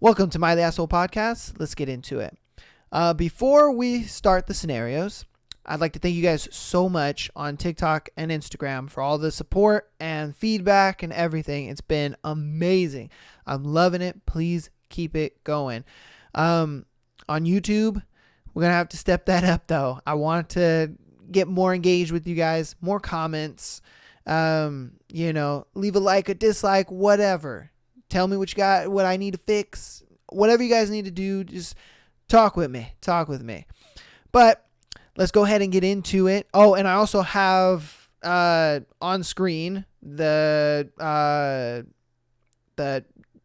Welcome to My the Asshole Podcast. Let's get into it. Before we start the scenarios, I'd like to thank you guys so much on TikTok and Instagram for all the support and feedback and everything. It's been amazing. I'm loving it. Please keep it going. On YouTube, we're going to have to step that up though. I want to get more engaged with you guys, more comments, leave a like, a dislike, whatever. Tell me what you got, what I need to fix, whatever you guys need to do. Just talk with me. But let's go ahead and get into it. Oh, and I also have on screen the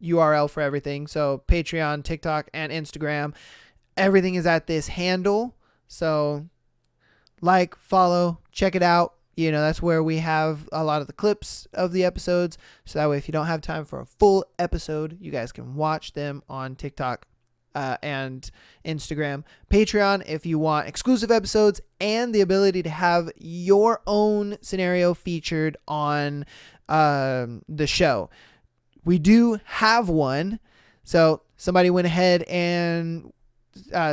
URL for everything. So Patreon, TikTok, and Instagram. Everything is at this handle. So like, follow, check it out. That's where we have a lot of the clips of the episodes. So that way, if you don't have time for a full episode, you guys can watch them on TikTok and Instagram. Patreon, if you want exclusive episodes and the ability to have your own scenario featured on the show. We do have one. So somebody went ahead and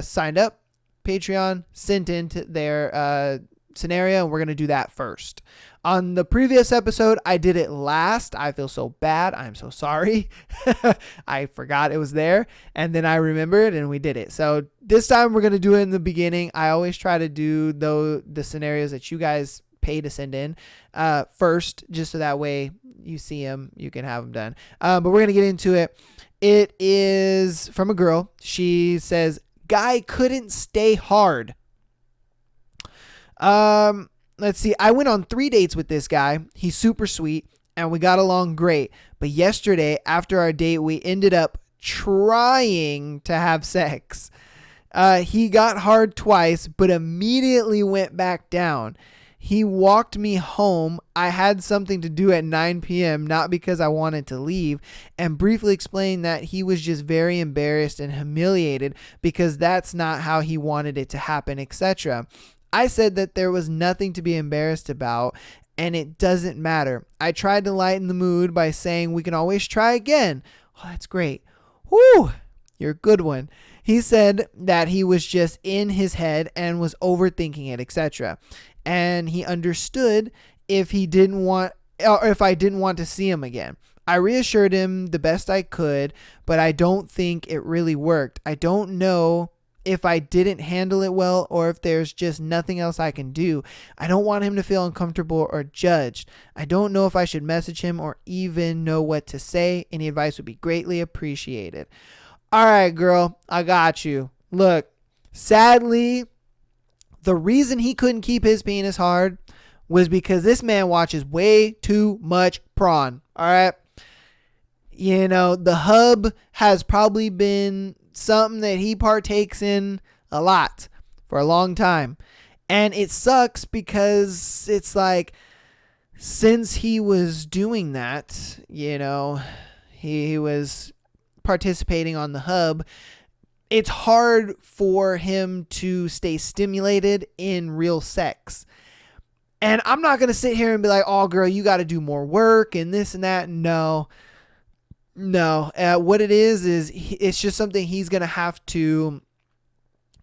signed up. Patreon sent into their scenario, and we're going to do that first. On the previous episode, I did it last. I feel so bad. I'm so sorry. I forgot it was there, and then I remembered, and we did it. So this time we're going to do it in the beginning. I always try to do the scenarios that you guys pay to send in first, just so that way you see them, you can have them done. But we're going to get into it. It is from a girl. She says, "Guy couldn't stay hard." Let's see. I went on 3 dates with this guy. He's super sweet and we got along great. But yesterday after our date, we ended up trying to have sex. He got hard twice, but immediately went back down. He walked me home. I had something to do at 9 p.m., not because I wanted to leave, and briefly explained that he was just very embarrassed and humiliated because that's not how he wanted it to happen, etc. I said that there was nothing to be embarrassed about and it doesn't matter. I tried to lighten the mood by saying we can always try again. Oh, that's great. Whew, you're a good one. He said that he was just in his head and was overthinking it, etc. And he understood if I didn't want to see him again. I reassured him the best I could, but I don't think it really worked. I don't know if I didn't handle it well or if there's just nothing else I can do. I don't want him to feel uncomfortable or judged. I don't know if I should message him or even know what to say. Any advice would be greatly appreciated. All right, girl, I got you. Look, sadly, the reason he couldn't keep his penis hard was because this man watches way too much porn. All right. The hub has probably been something that he partakes in a lot for a long time. And it sucks because it's like, since he was doing that, he was participating on the hub, it's hard for him to stay stimulated in real sex. And I'm not going to sit here and be like, oh, girl, you got to do more work and this and that. No. What it is it's just something he's going to have to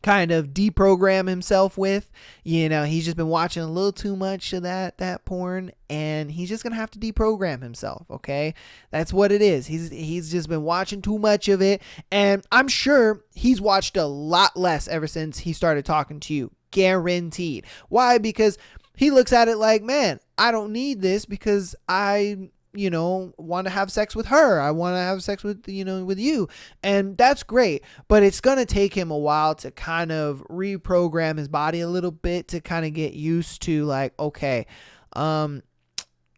kind of deprogram himself with. He's just been watching a little too much of that porn, and he's just going to have to deprogram himself. Okay. That's what it is. He's just been watching too much of it. And I'm sure he's watched a lot less ever since he started talking to you. Guaranteed. Why? Because he looks at it like, man, I don't need this because I want to have sex with her. I want to have sex with you. And that's great. But it's going to take him a while to kind of reprogram his body a little bit to kind of get used to like, okay, I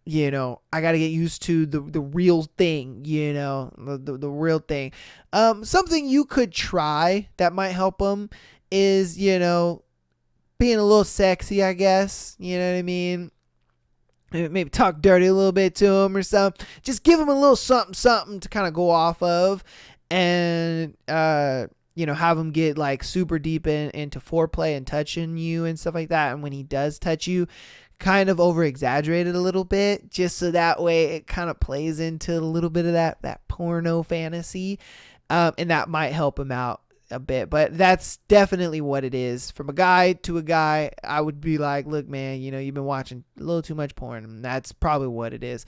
got to get used to the real thing, the real thing. Something you could try that might help him is, being a little sexy, I guess. You know what I mean? Maybe talk dirty a little bit to him or something. Just give him a little something to kind of go off of, and have him get like super deep into foreplay and touching you and stuff like that. And when he does touch you, kind of over exaggerate it a little bit, just so that way it kind of plays into a little bit of that porno fantasy. And that might help him out a bit, but that's definitely what it is. From a guy to a guy, I would be like, look, man, you've been watching a little too much porn, and that's probably what it is.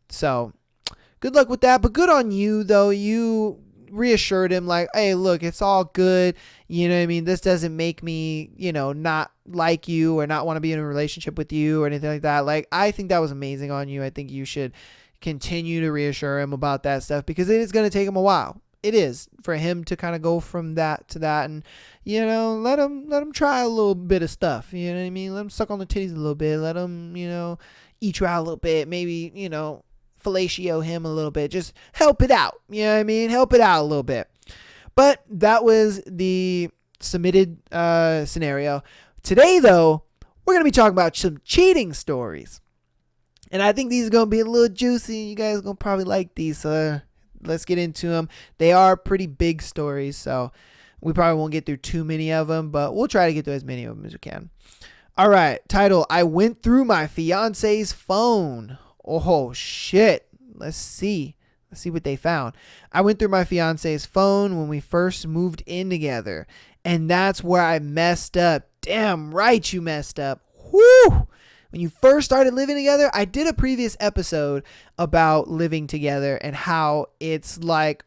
So good luck with that, but good on you, though. You reassured him, like, hey, look, it's all good. You know what I mean? This doesn't make me, not like you or not want to be in a relationship with you or anything like that. Like, I think that was amazing on you. I think you should continue to reassure him about that stuff, because it is going to take him a while. It is, for him to kind of go from that to that, and let him try a little bit of stuff. You know what I mean? Let him suck on the titties a little bit. Let him eat you out a little bit. Maybe fellatio him a little bit. Just help it out. You know what I mean? Help it out a little bit. But that was the submitted scenario. Today, though, we're gonna be talking about some cheating stories, and I think these are gonna be a little juicy. You guys are gonna probably like these. So let's get into them. They are pretty big stories, so we probably won't get through too many of them, but we'll try to get through as many of them as we can. All right, title: I went through my fiance's phone. Oh, shit. Let's see what they found. I went through my fiance's phone when we first moved in together, and that's where I messed up. Damn right you messed up. Whoo! When you first started living together, I did a previous episode about living together and how it's like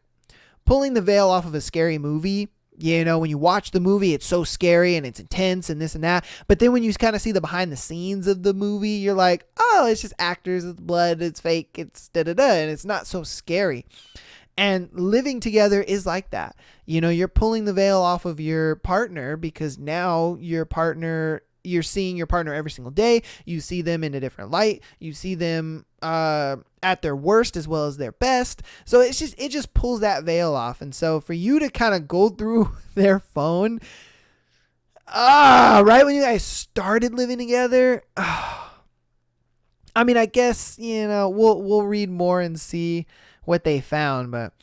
pulling the veil off of a scary movie. When you watch the movie, it's so scary and it's intense and this and that. But then when you kind of see the behind the scenes of the movie, you're like, oh, it's just actors, it's blood, it's fake, it's da-da-da, and it's not so scary. And living together is like that. You're pulling the veil off of your partner, because now you're seeing your partner every single day. You see them in a different light. You see them at their worst as well as their best. So it just pulls that veil off. And so for you to kind of go through their phone, right when you guys started living together, I mean, I guess, we'll read more and see what they found. But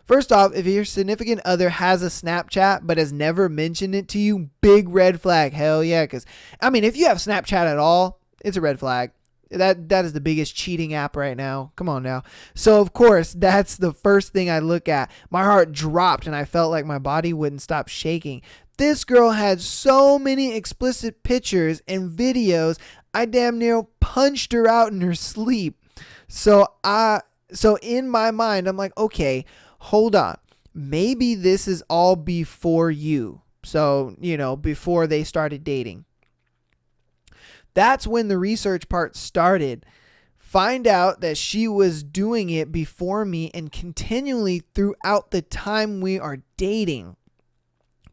first off, if your significant other has a Snapchat but has never mentioned it to you, big red flag. Hell yeah. Because, I mean, if you have Snapchat at all, it's a red flag. That is the biggest cheating app right now. Come on now. So, of course, that's the first thing I look at. My heart dropped and I felt like my body wouldn't stop shaking. This girl had so many explicit pictures and videos, I damn near punched her out in her sleep. So in my mind, I'm like, okay, hold on. Maybe this is all before you. So, before they started dating. That's when the research part started. Find out that she was doing it before me and continually throughout the time we are dating,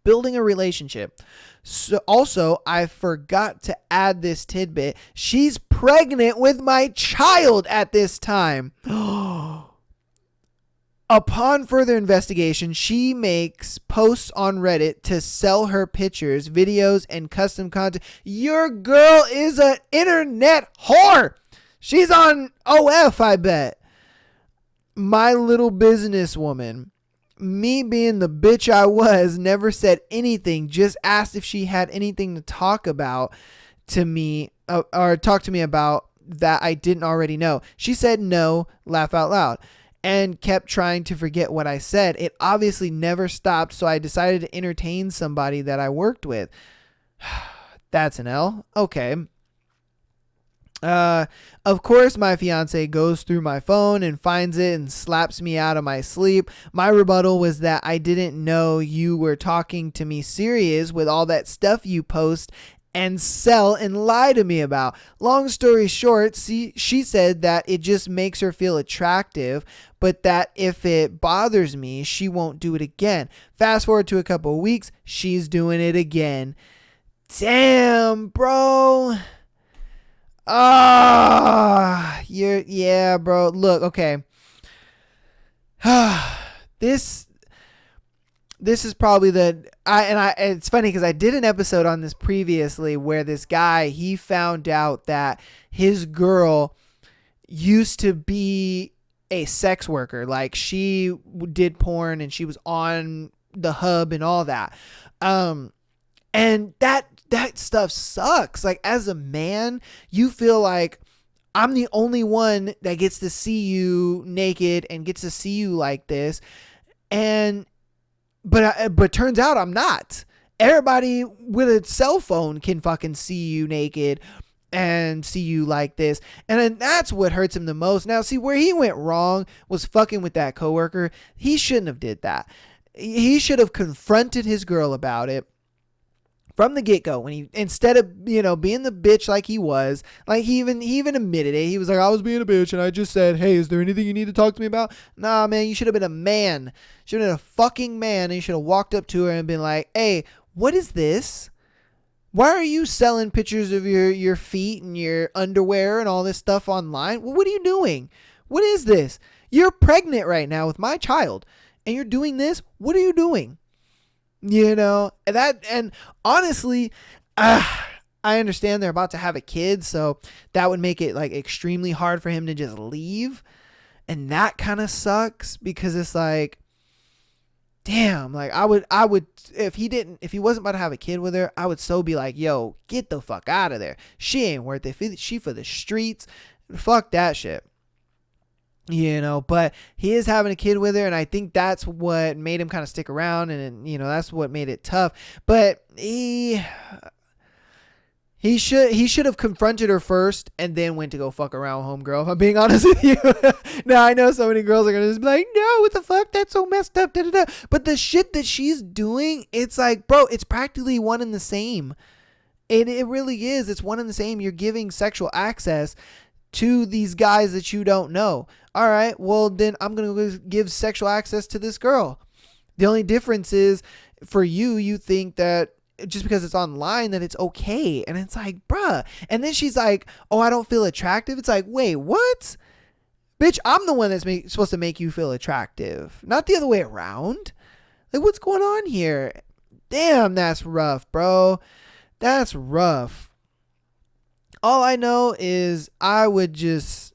building a relationship. So also, I forgot to add this tidbit. She's pregnant with my child at this time. Upon further investigation, she makes posts on Reddit to sell her pictures, videos, and custom content. Your girl is an internet whore. She's on OF, I bet. My little businesswoman, me being the bitch I was, never said anything, just asked if she had anything to talk about to me or talk to me about that I didn't already know. She said no, laugh out loud, and kept trying to forget what I said. It obviously never stopped, so I decided to entertain somebody that I worked with. That's an L. Okay. Of course, my fiance goes through my phone and finds it and slaps me out of my sleep. My rebuttal was that I didn't know you were talking to me serious with all that stuff you post and sell and lie to me about. Long story short, she said that it just makes her feel attractive, but that if it bothers me, she won't do it again. Fast forward to a couple of weeks, she's doing it again. Damn, bro. Yeah, bro. Look, okay. This is probably it's funny because I did an episode on this previously where this guy, he found out that his girl used to be a sex worker. Like, she did porn and she was on the hub and all that. And that stuff sucks. Like, as a man, you feel like I'm the only one that gets to see you naked and gets to see you like this. And but turns out I'm not. Everybody with a cell phone can fucking see you naked and see you like this. And then that's what hurts him the most. Now, see, where he went wrong was fucking with that coworker. He shouldn't have did that. He should have confronted his girl about it from the get-go, when he, instead of, being the bitch like he was, like he even admitted it. He was like, I was being a bitch and I just said, hey, is there anything you need to talk to me about? Nah, man, you should have been a man. Should have been a fucking man, and you should have walked up to her and been like, hey, what is this? Why are you selling pictures of your feet and your underwear and all this stuff online? Well, what are you doing? What is this? You're pregnant right now with my child and you're doing this? What are you doing? And honestly, I understand they're about to have a kid, so that would make it like extremely hard for him to just leave. And that kind of sucks, because it's like, damn, like I would, if he wasn't about to have a kid with her, I would so be like, yo, get the fuck out of there. She ain't worth it. She for the streets. Fuck that shit. But he is having a kid with her, and I think that's what made him kind of stick around, and that's what made it tough. But he should have confronted her first and then went to go fuck around with homegirl, if I'm being honest with you. Now, I know so many girls are gonna just be like, no, what the fuck, that's so messed up, da-da-da. But the shit that she's doing, it's like, bro, it's practically one and the same. It really is. It's one and the same. You're giving sexual access to these guys that you don't know. All right, well, then I'm going to give sexual access to this girl. The only difference is, for you think that just because it's online that it's okay. And it's like, bruh. And then she's like, oh, I don't feel attractive. It's like, wait, what? Bitch, I'm the one that's supposed to make you feel attractive, not the other way around. Like, what's going on here? Damn, that's rough, bro. That's rough. All I know is I would try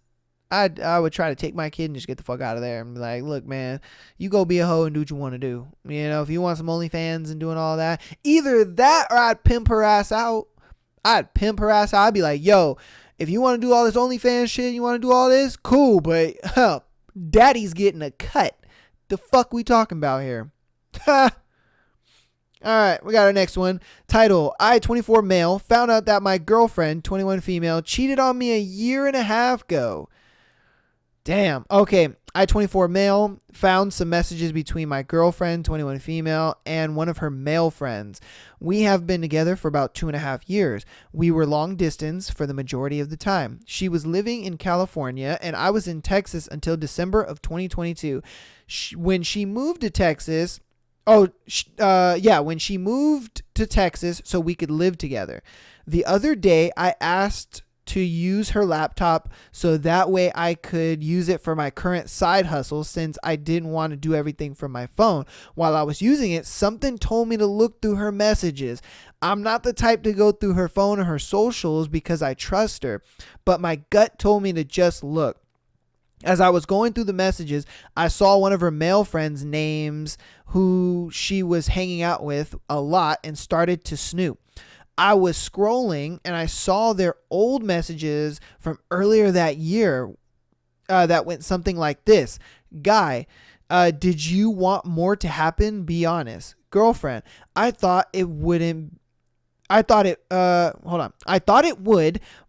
to take my kid and just get the fuck out of there and be like, look, man, you go be a hoe and do what you want to do. If you want some OnlyFans and doing all that, either that or I'd pimp her ass out. I'd be like, yo, if you want to do all this OnlyFans shit, you want to do all this, cool, but daddy's getting a cut. The fuck we talking about here? All right, we got our next one. Title, I, 24 male, found out that my girlfriend, 21 female, cheated on me a year and a half ago. Damn. Okay, I, 24 male, found some messages between my girlfriend, 21 female, and one of her male friends. We have been together for about 2.5 years. We were long distance for the majority of the time. She was living in California, and I was in Texas until December of 2022. When she moved to Texas... when she moved to Texas so we could live together. The other day, I asked to use her laptop so that way I could use it for my current side hustle, since I didn't want to do everything from my phone. While I was using it, something told me to look through her messages. I'm not the type to go through her phone or her socials because I trust her, but my gut told me to just look. As I was going through the messages, I saw one of her male friends' names who she was hanging out with a lot and started to snoop. I was scrolling and I saw their old messages from earlier that year that went something like this. Guy, did you want more to happen? Be honest. Girlfriend, I thought it would,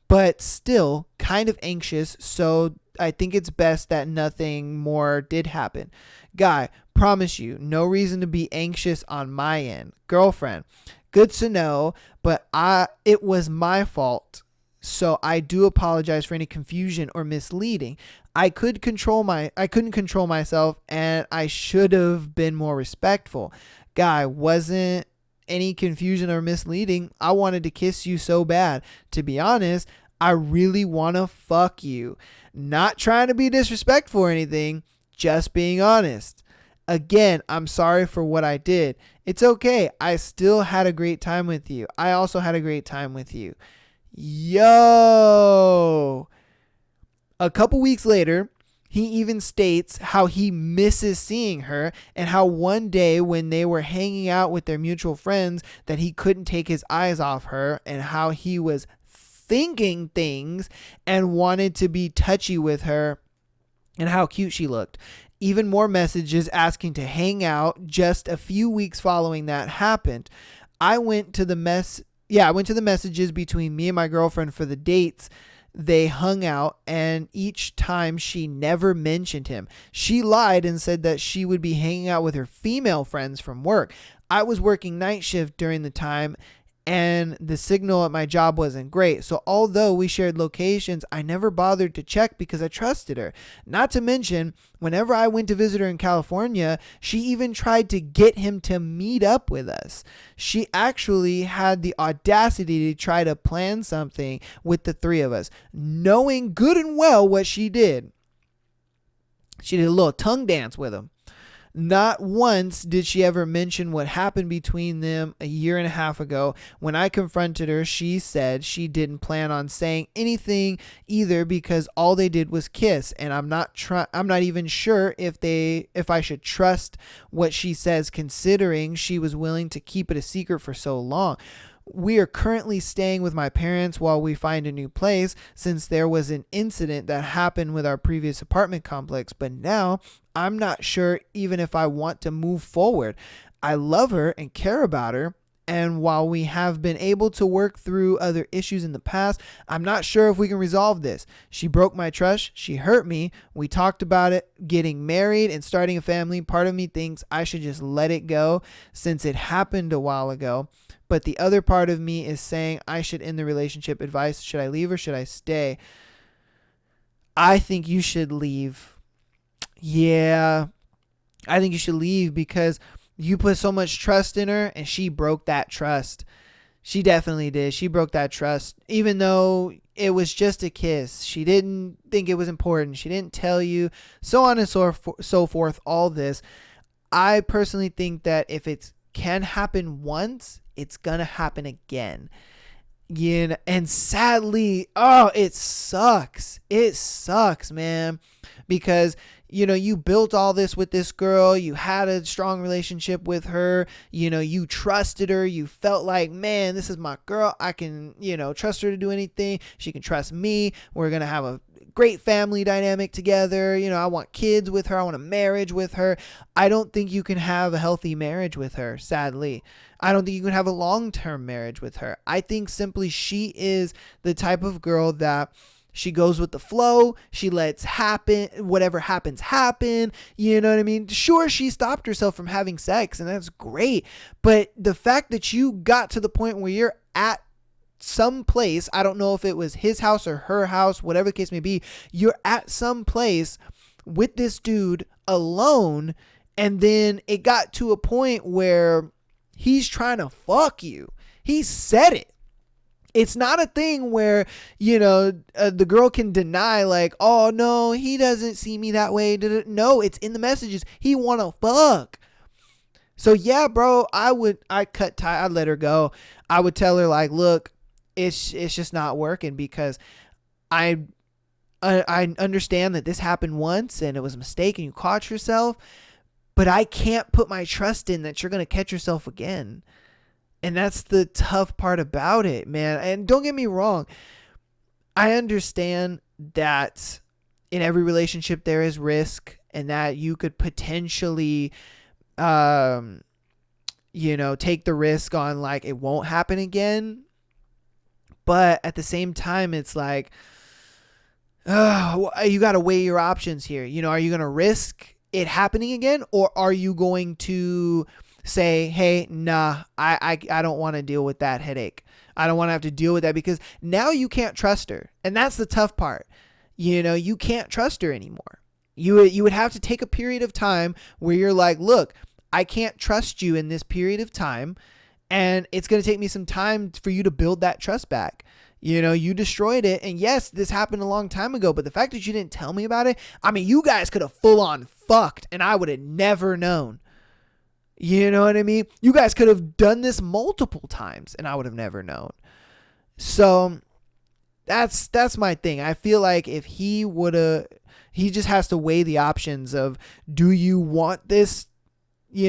but still kind of anxious, so I think it's best that nothing more did happen. Guy, promise you, no reason to be anxious on my end. Girlfriend, good to know, but it was my fault, so I do apologize for any confusion or misleading. I couldn't control myself, and I should have been more respectful. Guy, wasn't any confusion or misleading. I wanted to kiss you so bad. To be honest, I really want to fuck you. Not trying to be disrespectful or anything, just being honest. Again, I'm sorry for what I did. It's okay. I still had a great time with you. I also had a great time with you. Yo. A couple weeks later, he even states how he misses seeing her, and how one day when they were hanging out with their mutual friends that he couldn't take his eyes off her, and how he was thinking things and wanted to be touchy with her and how cute she looked. Even more messages asking to hang out. Just a few weeks following that happened, I went to the messages between me and my girlfriend for the dates they hung out, and each time she never mentioned him. She lied and said that she would be hanging out with her female friends from work. I was working night shift during the time, and the signal at my job wasn't great. So although we shared locations, I never bothered to check because I trusted her. Not to mention, whenever I went to visit her in California, she even tried to get him to meet up with us. She actually had the audacity to try to plan something with the three of us, knowing good and well what she did. She did a little tongue dance with him. Not once did she ever mention what happened between them a year and a half ago. When I confronted her, she said she didn't plan on saying anything either because all they did was kiss, and I'm not even sure if I should trust what she says, considering she was willing to keep it a secret for so long. We are currently staying with my parents while we find a new place, since there was an incident that happened with our previous apartment complex, but now I'm not sure even if I want to move forward. I love her and care about her, and while we have been able to work through other issues in the past, I'm not sure if we can resolve this. She broke my trust. She hurt me. We talked about it, getting married and starting a family. Part of me thinks I should just let it go since it happened a while ago. But the other part of me is saying I should end the relationship. Advice: should I leave or should I stay? I think you should leave. Yeah, I think you should leave because you put so much trust in her and she broke that trust. She definitely did. She broke that trust. Even though it was just a kiss, she didn't think it was important. She didn't tell you, so on and so forth, all this. I personally think that if it can happen once, it's gonna happen again. And sadly, it sucks. It sucks, man, because you built all this with this girl. You had a strong relationship with her. You trusted her. You felt like, man, this is my girl. I can, trust her to do anything. She can trust me. We're going to have a great family dynamic together. I want kids with her. I want a marriage with her. I don't think you can have a healthy marriage with her, sadly. I don't think you can have a long-term marriage with her. I think simply she is the type of girl that she goes with the flow. She lets whatever happens happen. You know what I mean? Sure, she stopped herself from having sex, and that's great. But the fact that you got to the point where you're at some place, I don't know if it was his house or her house, whatever the case may be, you're at some place with this dude alone, and then it got to a point where he's trying to fuck you. He said it. It's not a thing where, the girl can deny like, oh no, he doesn't see me that way. No, it's in the messages. He want to fuck. So yeah, bro, I cut tie. I'd let her go. I would tell her like, look, it's just not working because I understand that this happened once and it was a mistake and you caught yourself, but I can't put my trust in that you're going to catch yourself again. And that's the tough part about it, man. And don't get me wrong. I understand that in every relationship there is risk and that you could potentially, take the risk on like it won't happen again. But at the same time, it's like, you got to weigh your options here. Are you going to risk it happening again? Or are you going to say, hey, nah, I don't want to deal with that headache. I don't want to have to deal with that because now you can't trust her. And that's the tough part. You can't trust her anymore. You would have to take a period of time where you're like, look, I can't trust you in this period of time. And it's going to take me some time for you to build that trust back. You destroyed it. And yes, this happened a long time ago, but the fact that you didn't tell me about it, I mean, you guys could have full on fucked and I would have never known. You know what I mean? You guys could have done this multiple times and I would have never known. So that's my thing. I feel like if he just has to weigh the options of, do you want this, do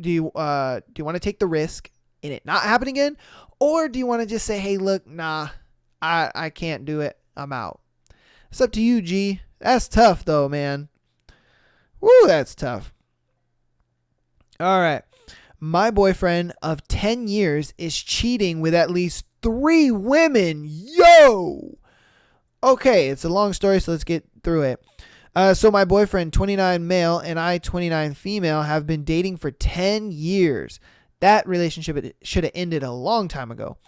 you want to take the risk in it not happening again? Or do you want to just say, hey, look, nah, I can't do it. I'm out. It's up to you, G. That's tough though, man. Woo, that's tough. All right. My boyfriend of 10 years is cheating with at least 3 women. Yo! Okay, it's a long story, so let's get through it. So my boyfriend, 29 male, and I, 29 female, have been dating for 10 years. That relationship should have ended a long time ago.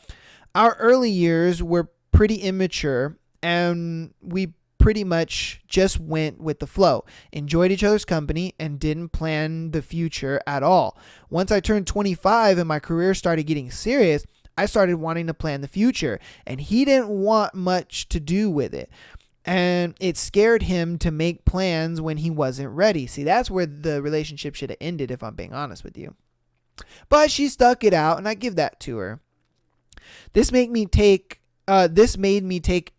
Our early years were pretty immature, and we pretty much just went with the flow, enjoyed each other's company, and didn't plan the future at all. Once I turned 25 and my career started getting serious, I started wanting to plan the future, and he didn't want much to do with it. And it scared him to make plans when he wasn't ready. See, that's where the relationship should have ended, if I'm being honest with you. But she stuck it out, and I give that to her. This made me take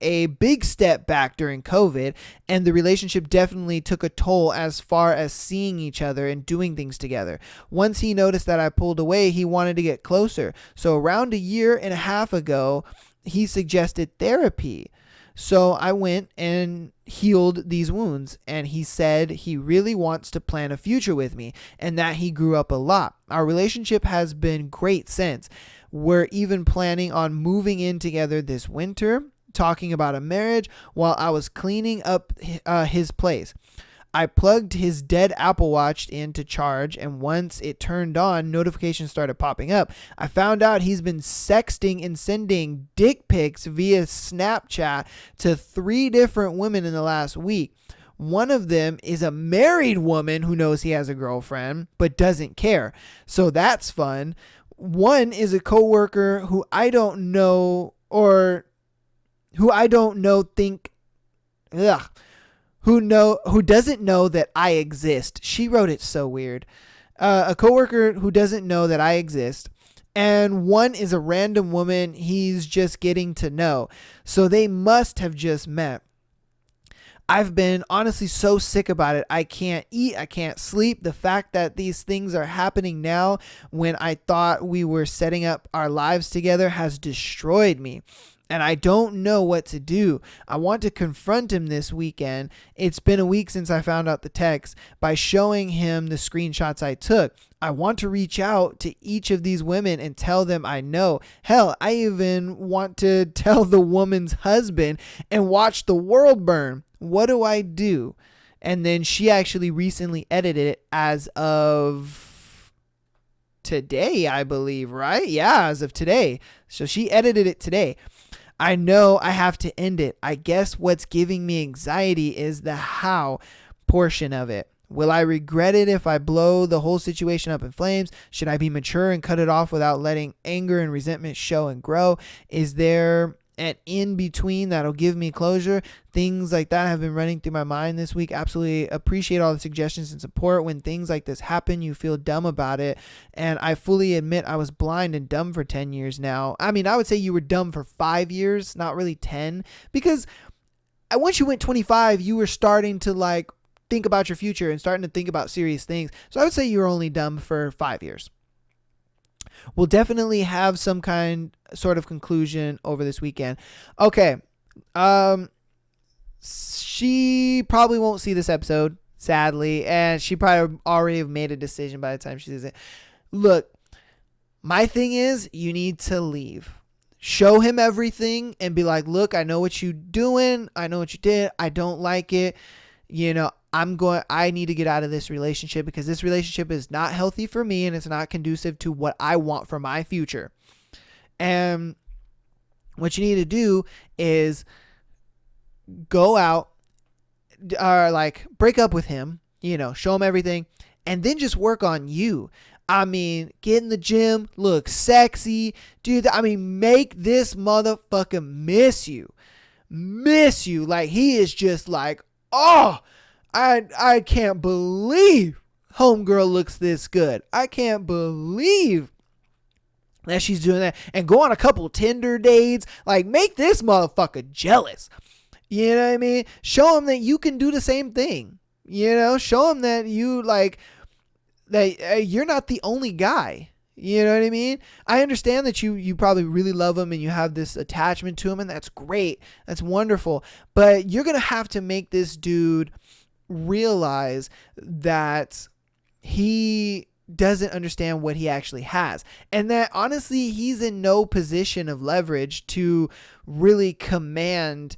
a big step back during COVID, and the relationship definitely took a toll as far as seeing each other and doing things together. Once he noticed that I pulled away, he wanted to get closer. So around 1.5 years ago, he suggested therapy. So I went and healed these wounds, and he said he really wants to plan a future with me and that he grew up a lot. Our relationship has been great since. We're even planning on moving in together this winter, talking about a marriage while I was cleaning up his place. I plugged his dead Apple Watch in to charge, and once it turned on, notifications started popping up. I found out he's been sexting and sending dick pics via Snapchat to 3 different women in the last week. One of them is a married woman who knows he has a girlfriend but doesn't care. So that's fun. One is a coworker who I don't know think who doesn't know that I exist. She wrote it so weird. A coworker who doesn't know that I exist. And one is a random woman he's just getting to know. So they must have just met. I've been honestly so sick about it. I can't eat. I can't sleep. The fact that these things are happening now when I thought we were setting up our lives together has destroyed me. And I don't know what to do. I want to confront him this weekend. It's been a week since I found out the text by showing him the screenshots I took. I want to reach out to each of these women and tell them I know. Hell, I even want to tell the woman's husband and watch the world burn. What do I do? And then she actually recently edited it as of today, I believe, right? Yeah, as of today. So she edited it today. I know I have to end it. I guess what's giving me anxiety is the how portion of it. Will I regret it if I blow the whole situation up in flames? Should I be mature and cut it off without letting anger and resentment show and grow? Is there an in between that'll give me closure? Things like that have been running through my mind this week. Absolutely appreciate all the suggestions and support. When things like this happen, you feel dumb about it. And I fully admit I was blind and dumb for 10 years now. I mean, I would say you were dumb for 5 years, not really 10, because once you went 25, you were starting to think about your future and starting to think about serious things. So I would say you were only dumb for 5 years. We'll definitely have some sort of conclusion over this weekend. Okay. She probably won't see this episode, sadly, and she probably already have made a decision by the time she sees it. Look, my thing is you need to leave. Show him everything and be like, look, I know what you're doing. I know what you did. I don't like it. I need to get out of this relationship because this relationship is not healthy for me and it's not conducive to what I want for my future. And what you need to do is go out or break up with him, show him everything, and then just work on you. I mean, get in the gym, look sexy, dude. I mean, make this motherfucker miss you. Like he is just like, oh, I can't believe homegirl looks this good. I can't believe that she's doing that. And go on a couple Tinder dates. Make this motherfucker jealous. You know what I mean? Show him that you can do the same thing. Show him that you're not the only guy. You know what I mean? I understand that you probably really love him and you have this attachment to him, and that's great. That's wonderful. But you're going to have to make this dude realize that he doesn't understand what he actually has, and that honestly he's in no position of leverage to really command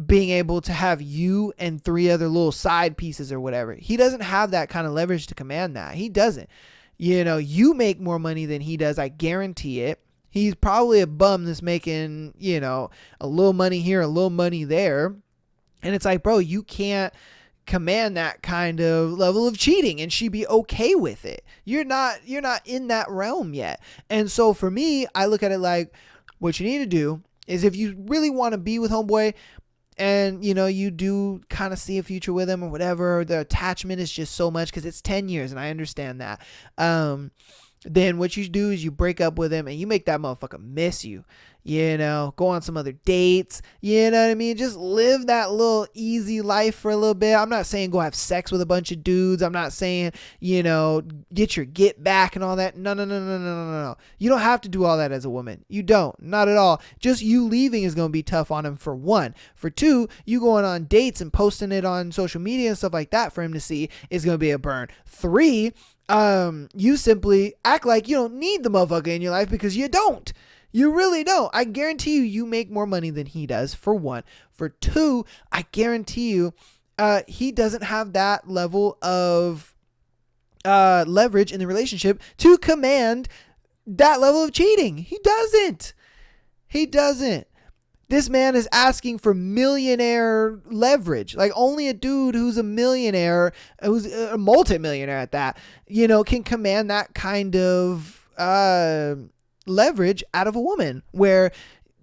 being able to have you and 3 other little side pieces or whatever. He doesn't have that kind of leverage to command that. He doesn't. You make more money than he does, I guarantee it. He's probably a bum that's making, a little money here, a little money there. And it's like, bro, you can't command that kind of level of cheating and she be okay with it. You're not in that realm yet. And so for me, I look at it like, what you need to do is, if you really want to be with homeboy and you do kind of see a future with him or whatever, the attachment is just so much because it's 10 years and I understand that. Then what you do is you break up with him and you make that motherfucker miss you. Go on some other dates, you know what I mean? Just live that little easy life for a little bit. I'm not saying go have sex with a bunch of dudes. I'm not saying, get your get back and all that. No. You don't have to do all that as a woman. You don't, not at all. Just you leaving is going to be tough on him, for one. For two, you going on dates and posting it on social media and stuff like that for him to see is going to be a burn. 3, you simply act like you don't need the motherfucker in your life, because you don't. You really don't. I guarantee you make more money than he does, for one. For two, I guarantee you he doesn't have that level of leverage in the relationship to command that level of cheating. He doesn't. This man is asking for millionaire leverage. Like, only a dude who's a millionaire, who's a multimillionaire at that, can command that kind of leverage out of a woman, where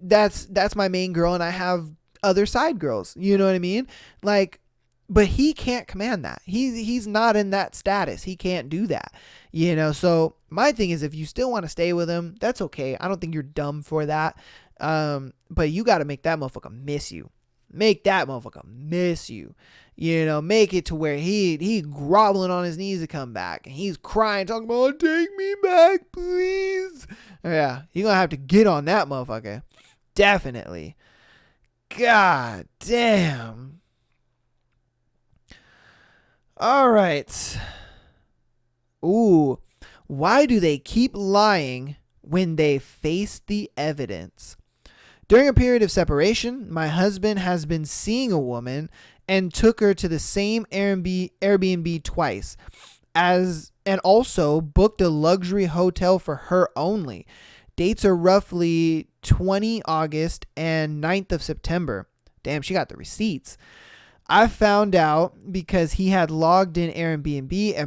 that's my main girl and I have other side girls. You know what I mean? Like, but he can't command that. He's not in that status. He can't do that. So my thing is, if you still want to stay with him, that's okay. I don't think you're dumb for that. But you got to make that motherfucker miss you. Make it to where he groveling on his knees to come back, and he's crying, talking about, take me back, please. Yeah, you're gonna have to get on that motherfucker. Definitely. God damn. All right. Ooh, why do they keep lying when they face the evidence? During a period of separation, my husband has been seeing a woman and took her to the same Airbnb twice, and also booked a luxury hotel for her only. Dates are roughly 20 August and 9th of September. Damn, she got the receipts. I found out because he had logged in Airbnb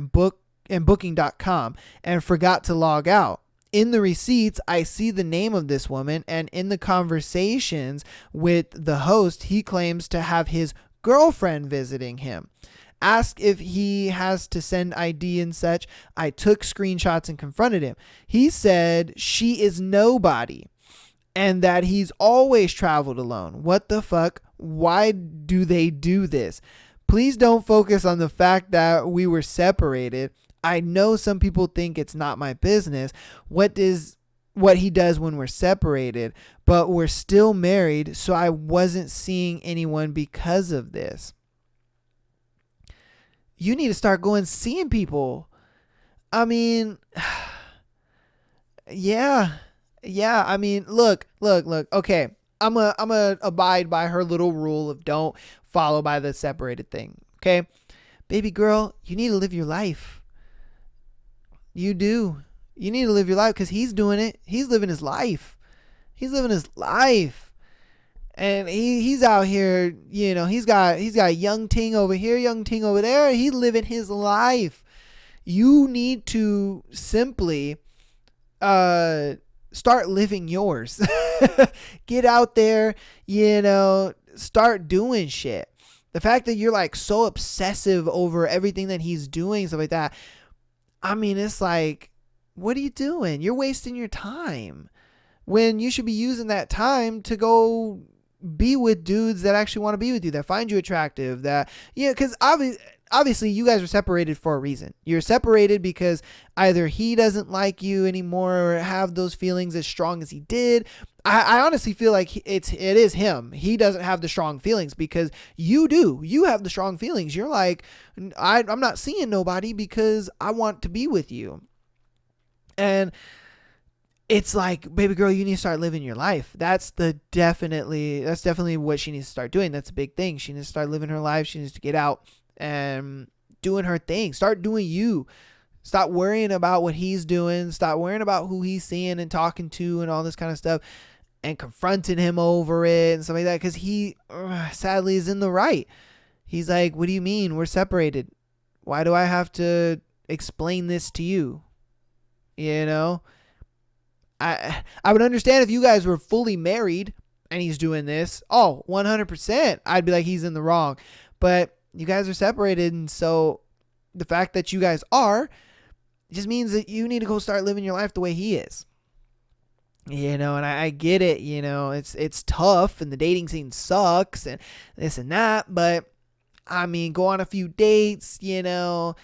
and Booking.com and forgot to log out. In the receipts, I see the name of this woman, and in the conversations with the host, he claims to have his girlfriend visiting him. Asked if he has to send ID and such, I took screenshots and confronted him. He said she is nobody and that he's always traveled alone. What the fuck? Why do they do this? Please don't focus on the fact that we were separated. I know some people think it's not my business what he does when we're separated, but we're still married, so I wasn't seeing anyone because of this. You need to start going seeing people. I mean, yeah. I mean, look. Okay, I'm a abide by her little rule of don't follow by the separated thing. Okay, baby girl, you need to live your life. You do. You need to live your life, because he's doing it. He's living his life. And he's out here, he's got a young ting over here, young ting over there. He's living his life. You need to simply start living yours. Get out there, start doing shit. The fact that you're like so obsessive over everything that he's doing, stuff like that. I mean, it's like, what are you doing? You're wasting your time when you should be using that time to go be with dudes that actually want to be with you, that find you attractive, that, because obviously you guys are separated for a reason. You're separated because either he doesn't like you anymore or have those feelings as strong as he did. I honestly feel like it is him. He doesn't have the strong feelings because you do. You have the strong feelings. You're like, I'm not seeing nobody because I want to be with you. And it's like, baby girl, you need to start living your life. That's definitely what she needs to start doing. That's a big thing. She needs to start living her life. She needs to get out and doing her thing. Start doing you. Stop worrying about what he's doing. Stop worrying about who he's seeing and talking to and all this kind of stuff and confronting him over it and stuff like that. Because he sadly is in the right. He's like, what do you mean? We're separated. Why do I have to explain this to you? You know? I would understand if you guys were fully married and he's doing this. Oh, 100%. I'd be like, he's in the wrong. But you guys are separated. And so the fact that you guys are just means that you need to go start living your life the way he is. You know, and I get it. You know, it's tough and the dating scene sucks and this and that. But I mean, go on a few dates, you know,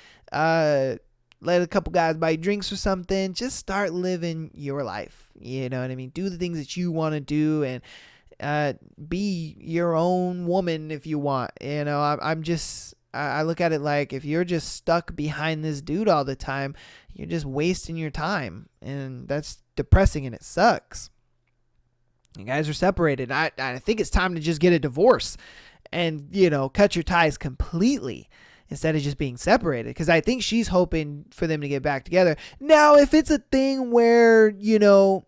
let a couple guys buy drinks or something. Just start living your life. You know what I mean? Do the things that you want to do and be your own woman if you want. You know, I look at it like if you're just stuck behind this dude all the time, you're just wasting your time. And that's depressing and it sucks. You guys are separated. I think it's time to just get a divorce and, you know, cut your ties completely, instead of just being separated. Because I think she's hoping for them to get back together. Now, if it's a thing where, you know,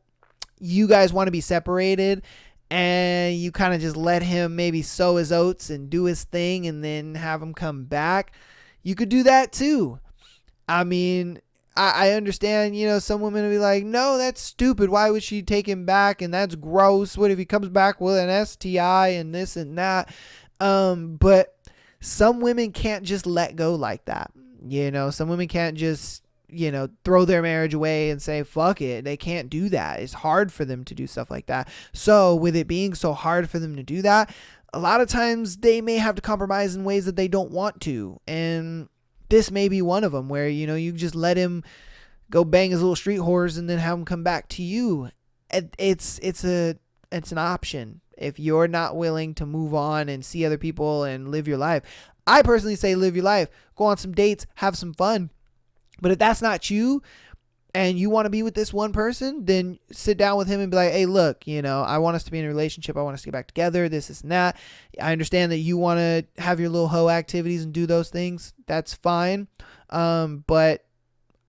you guys want to be separated and you kind of just let him maybe sow his oats and do his thing and then have him come back, you could do that too. I mean, I understand, you know, some women will be like, no, that's stupid. Why would she take him back? And that's gross. What if he comes back with an STI and this and that? But some women can't just let go like that. You know, some women can't just, you know, throw their marriage away and say, fuck it. They can't do that. It's hard for them to do stuff like that. So with it being so hard for them to do that, a lot of times they may have to compromise in ways that they don't want to. And this may be one of them where, you know, you just let him go bang his little street whores and then have him come back to you. It's an option. If you're not willing to move on and see other people and live your life, I personally say live your life. Go on some dates, have some fun. But if that's not you and you want to be with this one person, then sit down with him and be like, hey, look, you know, I want us to be in a relationship. I want us to get back together. This and that. I understand that you want to have your little hoe activities and do those things. That's fine. But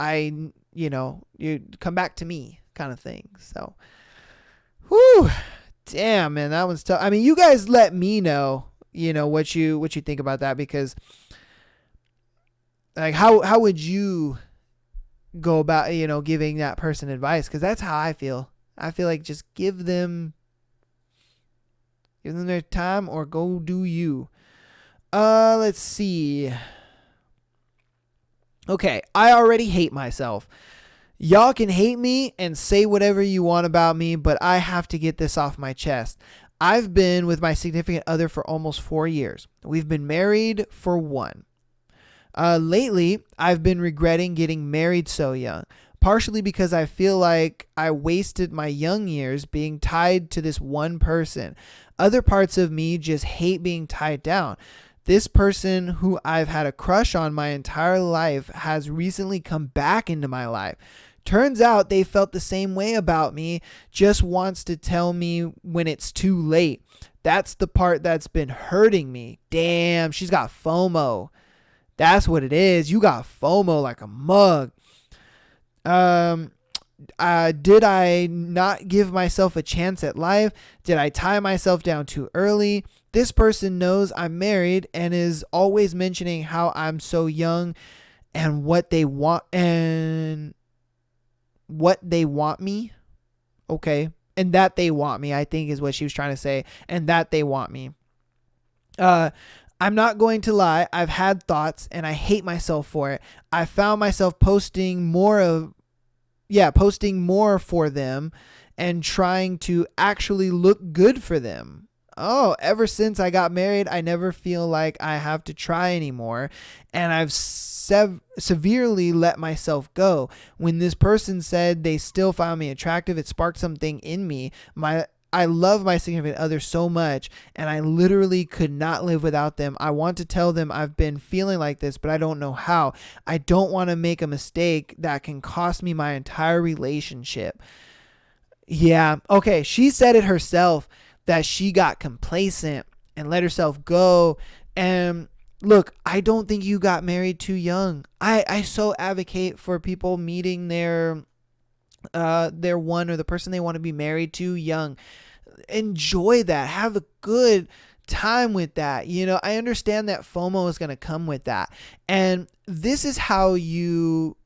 you know, you come back to me kind of thing. So, whew. Damn, man, that one's tough. I mean, you guys let me know, you know, what you think about that, because like how would you go about, you know, giving that person advice? Because that's how I feel. I feel like just give them their time or go do you. Let's see. Okay, I already hate myself. Y'all can hate me and say whatever you want about me, but I have to get this off my chest. I've been with my significant other for almost 4 years. We've been married for 1. Lately, I've been regretting getting married so young, partially because I feel like I wasted my young years being tied to this one person. Other parts of me just hate being tied down. This person who I've had a crush on my entire life has recently come back into my life. Turns out they felt the same way about me, just wants to tell me when it's too late. That's the part that's been hurting me. Damn, she's got FOMO. That's what it is. You got FOMO like a mug. Did I not give myself a chance at life? Did I tie myself down too early? This person knows I'm married and is always mentioning how I'm so young and what they want me. Okay. And that they want me, I think is what she was trying to say. And that they want me. I'm not going to lie. I've had thoughts and I hate myself for it. I found myself posting more for them and trying to actually look good for them. oh, ever since I got married, I never feel like I have to try anymore. And I've severely let myself go. When this person said they still found me attractive, it sparked something in me. I love my significant other so much, and I literally could not live without them. I want to tell them I've been feeling like this, but I don't know how. I don't want to make a mistake that can cost me my entire relationship. Yeah, okay, she said it herself that she got complacent and let herself go. And look, I don't think you got married too young. I so advocate for people meeting their one or the person they want to be married to young. Enjoy that. Have a good time with that. You know, I understand that FOMO is going to come with that. And this is how you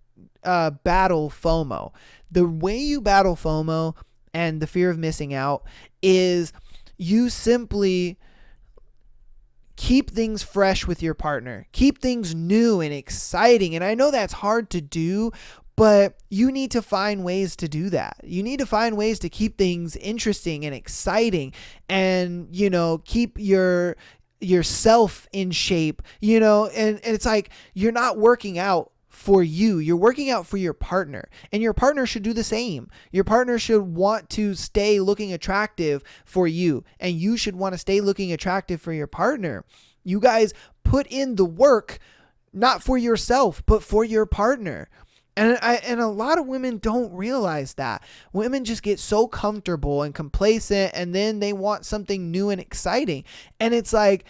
battle FOMO. The way you battle FOMO and the fear of missing out is you simply keep things fresh with your partner. Keep things new and exciting. And I know that's hard to do, but you need to find ways to do that. You need to find ways to keep things interesting and exciting, and, you know, keep yourself in shape, you know, and it's like you're not working out for you. You're working out for your partner, and your partner should do the same. Your partner should want to stay looking attractive for you, and you should want to stay looking attractive for your partner. You guys put in the work, not for yourself, but for your partner. And a lot of women don't realize that. Women just get so comfortable and complacent, and then they want something new and exciting. And it's like,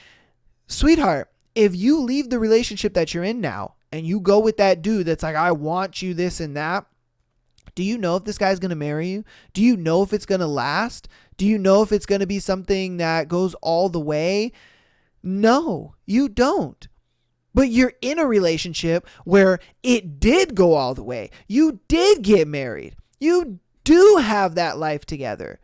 sweetheart, if you leave the relationship that you're in now and you go with that dude that's like, I want you, this and that, do you know if this guy's going to marry you? Do you know if it's going to last? Do you know if it's going to be something that goes all the way? No, you don't. But you're in a relationship where it did go all the way. You did get married. You do have that life together.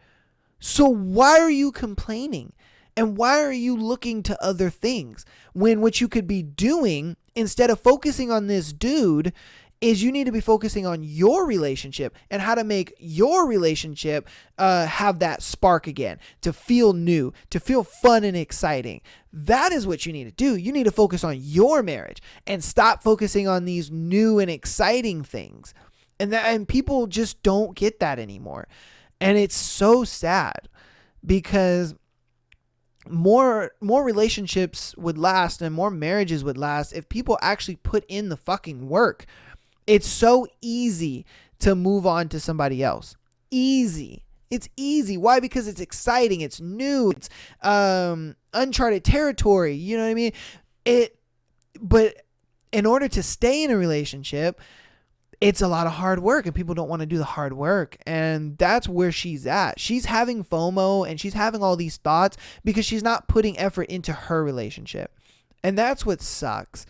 So why are you complaining? And why are you looking to other things when what you could be doing instead of focusing on this dude is you need to be focusing on your relationship and how to make your relationship have that spark again, to feel new, to feel fun and exciting. That is what you need to do. You need to focus on your marriage and stop focusing on these new and exciting things. And people just don't get that anymore. And it's so sad, because more relationships would last and more marriages would last if people actually put in the fucking work. It's so easy to move on to somebody else. Easy. It's easy. Why? Because it's exciting. It's new. It's uncharted territory. You know what I mean? But in order to stay in a relationship, it's a lot of hard work, and people don't want to do the hard work. And that's where she's at. She's having FOMO and she's having all these thoughts because she's not putting effort into her relationship. And that's what sucks.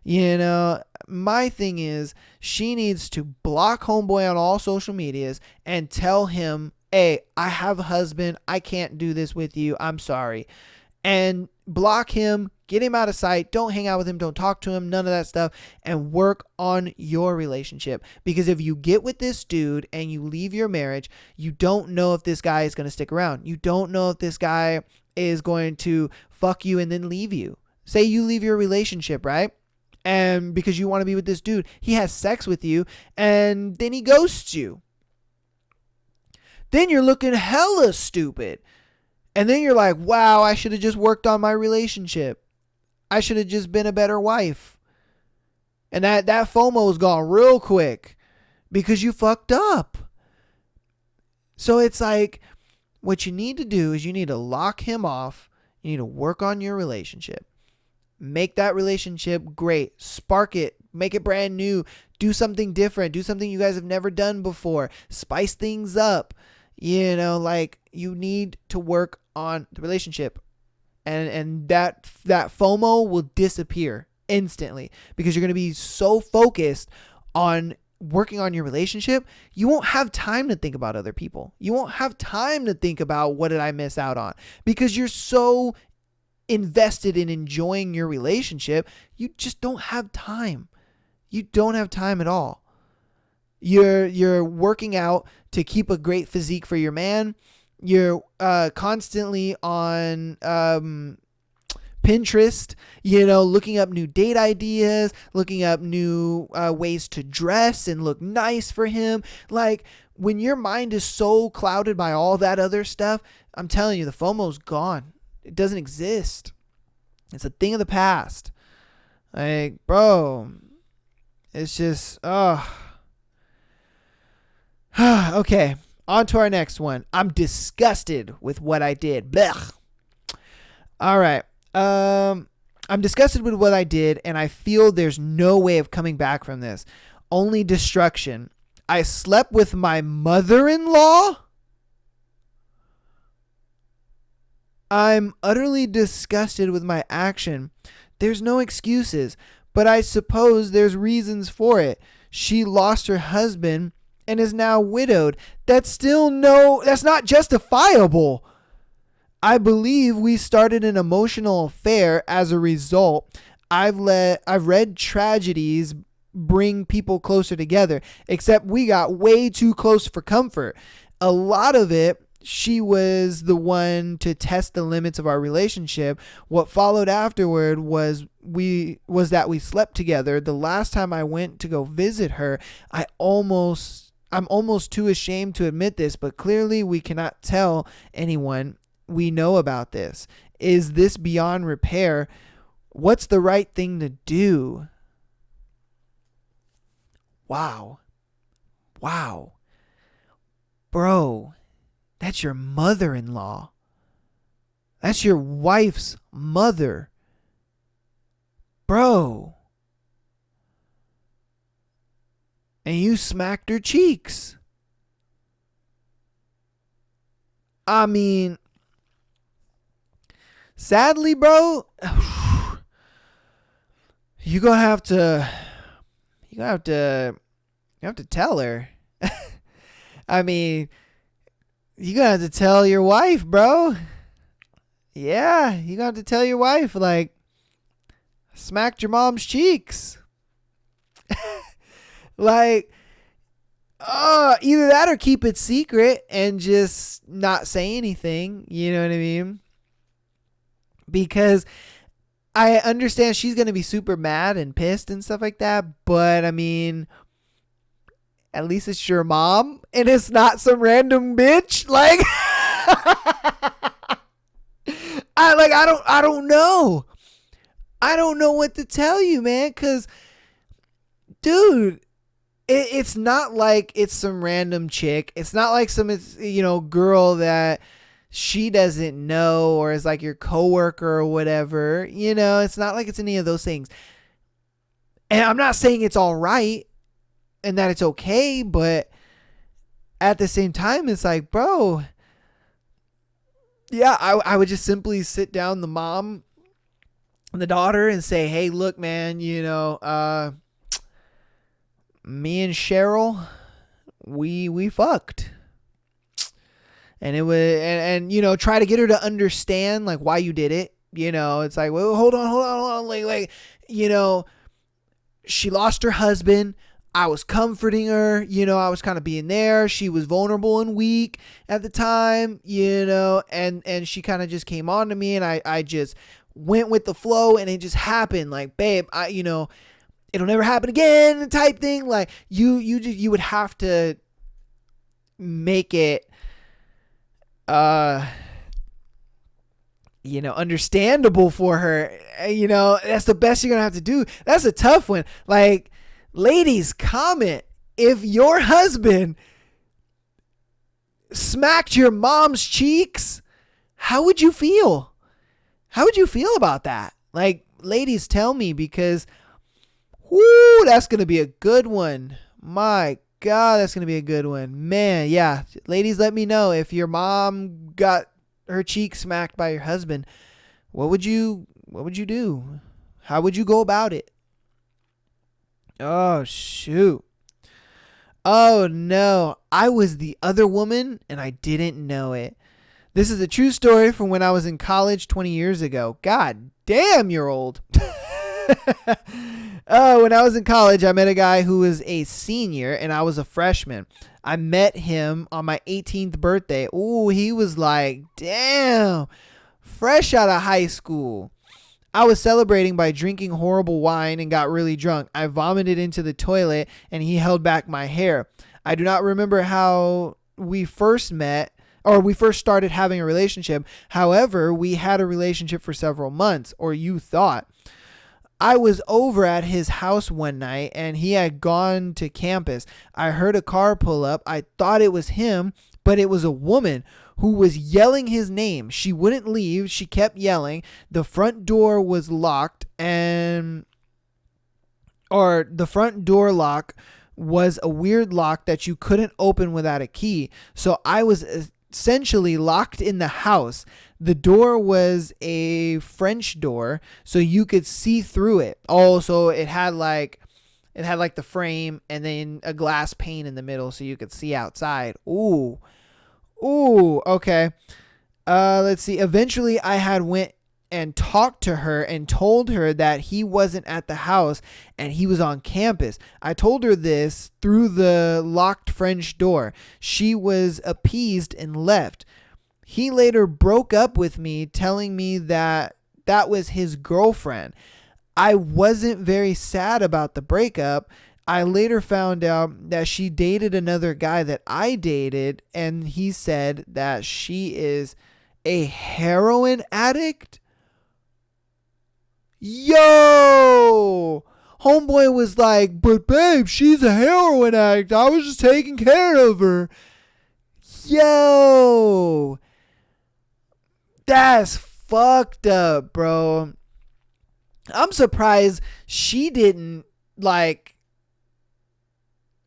You know, my thing is she needs to block homeboy on all social medias and tell him, hey, I have a husband. I can't do this with you. I'm sorry. And block him, get him out of sight. Don't hang out with him. Don't talk to him. None of that stuff. And work on your relationship. Because if you get with this dude and you leave your marriage, you don't know if this guy is going to stick around. You don't know if this guy is going to fuck you and then leave you. Say you leave your relationship, right? And because you want to be with this dude, he has sex with you and then he ghosts you. Then you're looking hella stupid. And then you're like, wow, I should have just worked on my relationship. I should have just been a better wife. And that FOMO is gone real quick because you fucked up. So it's like, what you need to do is you need to lock him off. You need to work on your relationship. Make that relationship great. Spark it. Make it brand new. Do something different. Do something you guys have never done before. Spice things up. You know, like, you need to work on the relationship. And that FOMO will disappear instantly because you're going to be so focused on working on your relationship. You won't have time to think about other people. You won't have time to think about what did I miss out on because you're so invested in enjoying your relationship. You just don't have time. You don't have time at all. You're working out to keep a great physique for your man, You're constantly on Pinterest, looking up new date ideas, looking up new ways to dress and look nice for him. Like, when your mind is so clouded by all that other stuff, I'm telling you, the FOMO's gone. It doesn't exist. It's a thing of the past. Like, bro, it's just, okay, on to our next one. I'm disgusted with what I did. Blech. All right. I'm disgusted with what I did, and I feel there's no way of coming back from this. Only destruction. I slept with my mother-in-law? I'm utterly disgusted with my action. There's no excuses, but I suppose there's reasons for it. She lost her husband and is now widowed. That's not justifiable. I believe we started an emotional affair as a result. I've read tragedies bring people closer together, except we got way too close for comfort. A lot of it, she was the one to test the limits of our relationship. What followed afterward was that we slept together. The last time I went to go visit her, I'm almost too ashamed to admit this, but clearly we cannot tell anyone we know about this. Is this beyond repair? What's the right thing to do? Wow. Bro, that's your mother-in-law. That's your wife's mother. Bro. And you smacked her cheeks. I mean, sadly, bro, you have to tell her. I mean, you gotta have to tell your wife, bro. Yeah, you gotta have to tell your wife, like, smacked your mom's cheeks. Like, either that or keep it secret and just not say anything. You know what I mean? Because I understand she's going to be super mad and pissed and stuff like that. But I mean, at least it's your mom and it's not some random bitch. Like, I don't know. I don't know what to tell you, man. Cause dude, it's not like it's some random chick. It's not like some, girl that she doesn't know or is like your coworker or whatever. It's not like it's any of those things. And I'm not saying it's all right and that it's okay, but at the same time, it's like, bro, yeah, I would just simply sit down the mom and the daughter and say, hey, look, man, me and Cheryl, we fucked. And it was, and try to get her to understand like why you did it. It's like, well, hold on. Like, she lost her husband. I was comforting her, I was kind of being there. She was vulnerable and weak at the time, and she kind of just came on to me and I just went with the flow and it just happened. Like, babe, it'll never happen again type thing. Like you would have to make it, understandable for her. That's the best you're going to have to do. That's a tough one. Like, ladies, comment if your husband smacked your mom's cheeks. How would you feel? How would you feel about that? Like, ladies, tell me, because whoo, that's going to be a good one. My God, that's going to be a good one. Man, yeah. Ladies, let me know if your mom got her cheek smacked by your husband. What would you do? How would you go about it? Oh, shoot. Oh, no. I was the other woman and I didn't know it. This is a true story from when I was in college 20 years ago. God damn, you're old. Oh, when I was in college, I met a guy who was a senior and I was a freshman. I met him on my 18th birthday. Ooh, he was like, damn, fresh out of high school. I was celebrating by drinking horrible wine and got really drunk. I vomited into the toilet and he held back my hair. I do not remember how we first met or we first started having a relationship. However, we had a relationship for several months, or you thought. I was over at his house one night and he had gone to campus. I heard a car pull up. I thought it was him, but it was a woman who was yelling his name. She wouldn't leave. She kept yelling. The front door was locked the front door lock was a weird lock that you couldn't open without a key. So I was essentially locked in the house. The door was a French door, so you could see through it. Oh, so it had like the frame and then a glass pane in the middle so you could see outside. Ooh, okay. Let's see. Eventually I had went and talked to her and told her that he wasn't at the house and he was on campus. I told her this through the locked French door. She was appeased and left. He later broke up with me, telling me that that was his girlfriend. I wasn't very sad about the breakup. I later found out that she dated another guy that I dated, and he said that she is a heroin addict. Yo! Homeboy was like, but babe, she's a heroin addict. I was just taking care of her. Yo! That's fucked up, bro. I'm surprised she didn't, like,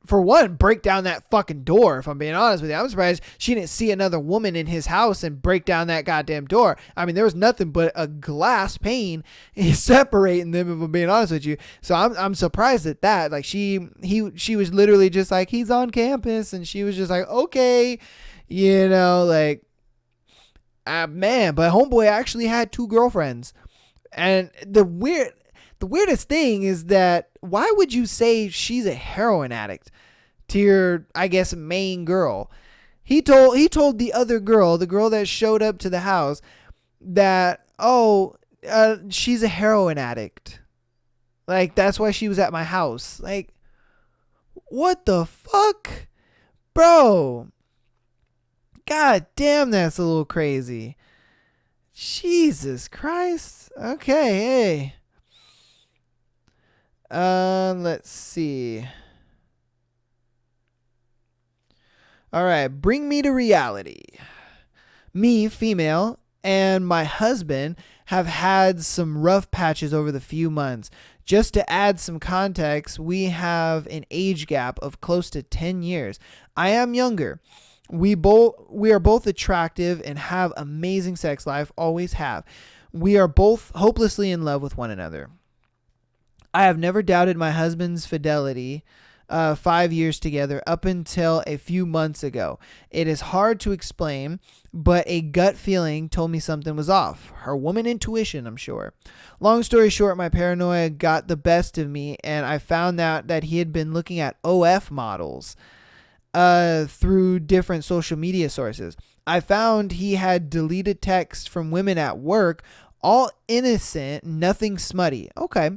for one, break down that fucking door, if I'm being honest with you. I'm surprised she didn't see another woman in his house and break down that goddamn door. I mean, there was nothing but a glass pane separating them, if I'm being honest with you. So I'm surprised at that. Like, she was literally just like, he's on campus, and she was just like, okay, you know, like, man. But homeboy actually had 2 girlfriends. And the weirdest thing is that why would you say she's a heroin addict to your, I guess, main girl? He told the other girl, the girl that showed up to the house, that, she's a heroin addict. Like, that's why she was at my house. Like, what the fuck? Bro. God damn, that's a little crazy. Jesus Christ. Okay, hey. Let's see. All right, bring me to reality. Me, female, and my husband have had some rough patches over the few months. Just to add some context, we have an age gap of close to 10 years. I am younger. We are both attractive and have amazing sex life, always have. We are both hopelessly in love with one another. I have never doubted my husband's fidelity 5 years together up until a few months ago. It is hard to explain, but a gut feeling told me something was off. Her woman intuition, I'm sure. Long story short, my paranoia got the best of me, and I found out that he had been looking at OF models through different social media sources. I found he had deleted texts from women at work, all innocent, nothing smutty. Okay.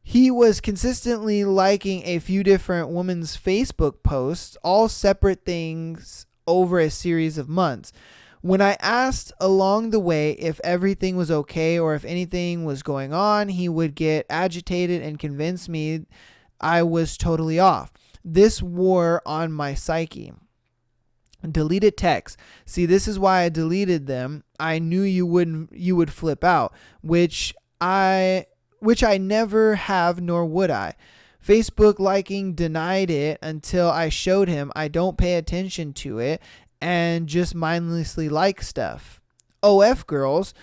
He was consistently liking a few different women's Facebook posts, all separate things over a series of months. When I asked along the way if everything was okay or if anything was going on, he would get agitated and convince me I was totally off. This wore on my psyche. Deleted texts. See, this is why I deleted them. I knew you would flip out, which I never have, nor would I. Facebook liking denied it until I showed him I don't pay attention to it and just mindlessly like stuff. OF girls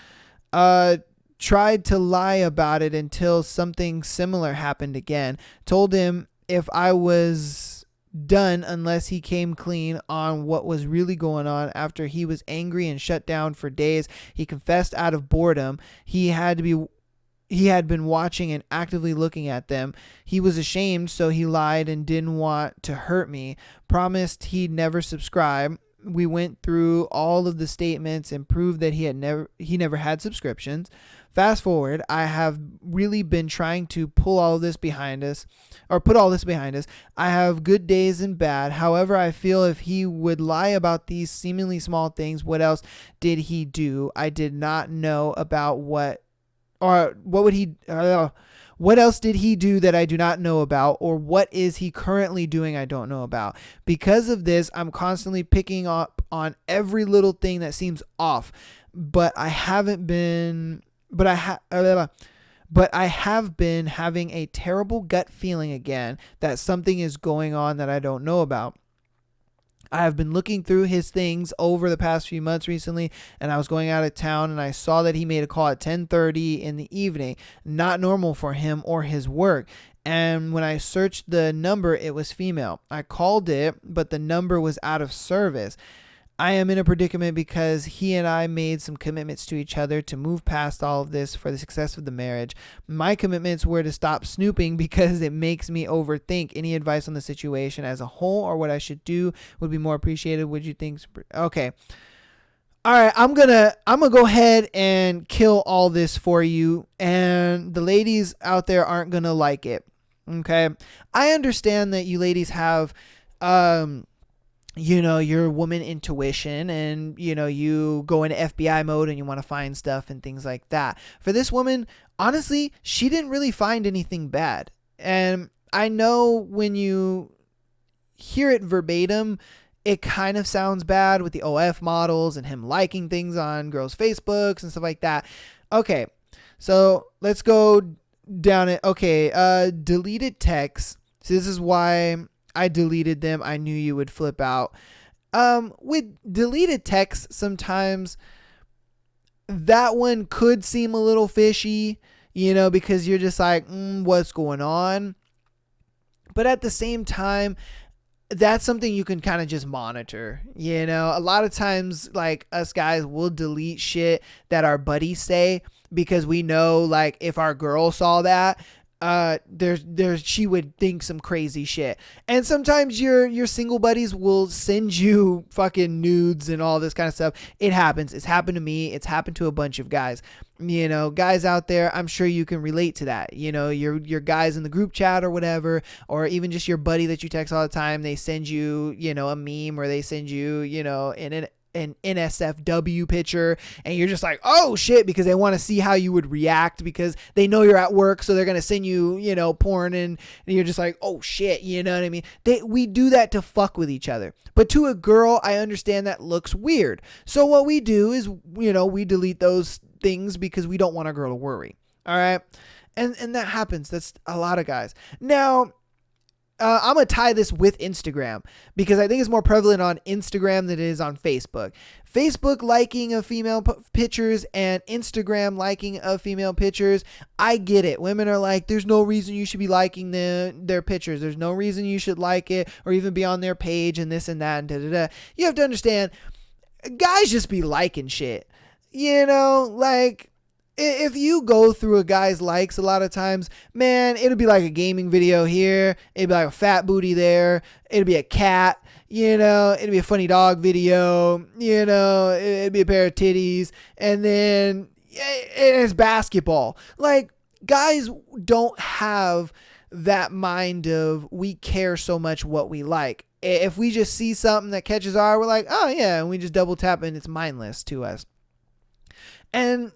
tried to lie about it until something similar happened again. Told him if I was done unless he came clean on what was really going on. After he was angry and shut down for days, he confessed out of boredom. He had to he had been watching and actively looking at them. He was ashamed, so he lied and didn't want to hurt me. Promised he'd never subscribe. We went through all of the statements and proved that he never had subscriptions. Fast forward, I have really been trying to put all this behind us. I have good days and bad. However, I feel if he would lie about these seemingly small things, what else did he do? I did not know about what else did he do that I do not know about, or what is he currently doing I don't know about? Because of this, I'm constantly picking up on every little thing that seems off, but I have been having a terrible gut feeling again that something is going on that I don't know about. I have been looking through his things over the past few months recently, and I was going out of town and I saw that he made a call at 10:30 in the evening, not normal for him or his work. And when I searched the number, it was female. I called it, but the number was out of service. I am in a predicament because he and I made some commitments to each other to move past all of this for the success of the marriage. My commitments were to stop snooping because it makes me overthink. Any advice on the situation as a whole or what I should do would be more appreciated. Would you think? Okay. All right, I'm gonna go ahead and kill all this for you, and the ladies out there aren't gonna like it. Okay, I understand that you ladies have your woman intuition, and you go into FBI mode and you want to find stuff and things like that. For this woman, honestly, she didn't really find anything bad. And I know when you hear it verbatim, it kind of sounds bad with the OF models and him liking things on girls' Facebooks and stuff like that. Okay, so let's go down it. Okay, deleted texts. So this is why I deleted them. I knew you would flip out. With deleted text, sometimes that one could seem a little fishy, because you're just like, what's going on? But at the same time, that's something you can kind of just monitor. A lot of times, like, us guys will delete shit that our buddies say because we know, like, if our girl saw that, she would think some crazy shit. And sometimes your single buddies will send you fucking nudes and all this kind of stuff. It happens. It's happened to me. It's happened to a bunch of guys. Guys out there, I'm sure you can relate to that. Your guys in the group chat or whatever, or even just your buddy that you text all the time, they send you, a meme, or they send you, an NSFW picture, and you're just like, oh shit, because they want to see how you would react because they know you're at work, so they're going to send you, porn, and you're just like, oh shit, you know what I mean? We do that to fuck with each other. But to a girl, I understand that looks weird. So what we do is, we delete those things because we don't want our girl to worry. All right? And that happens. That's a lot of guys. Now, I'm going to tie this with Instagram because I think it's more prevalent on Instagram than it is on Facebook. Facebook liking of female pictures and Instagram liking of female pictures. I get it. Women are like, there's no reason you should be liking their pictures. There's no reason you should like it or even be on their page and this and that and da-da-da. You have to understand, guys just be liking shit. Like, if you go through a guy's likes a lot of times, man, it'll be like a gaming video here. It'll be like a fat booty there. It'll be a cat, it'll be a funny dog video, it'll be a pair of titties. And then it's basketball. Like, guys don't have that mind of we care so much what we like. If we just see something that catches our eye, we're like, oh yeah, and we just double tap and it's mindless to us. And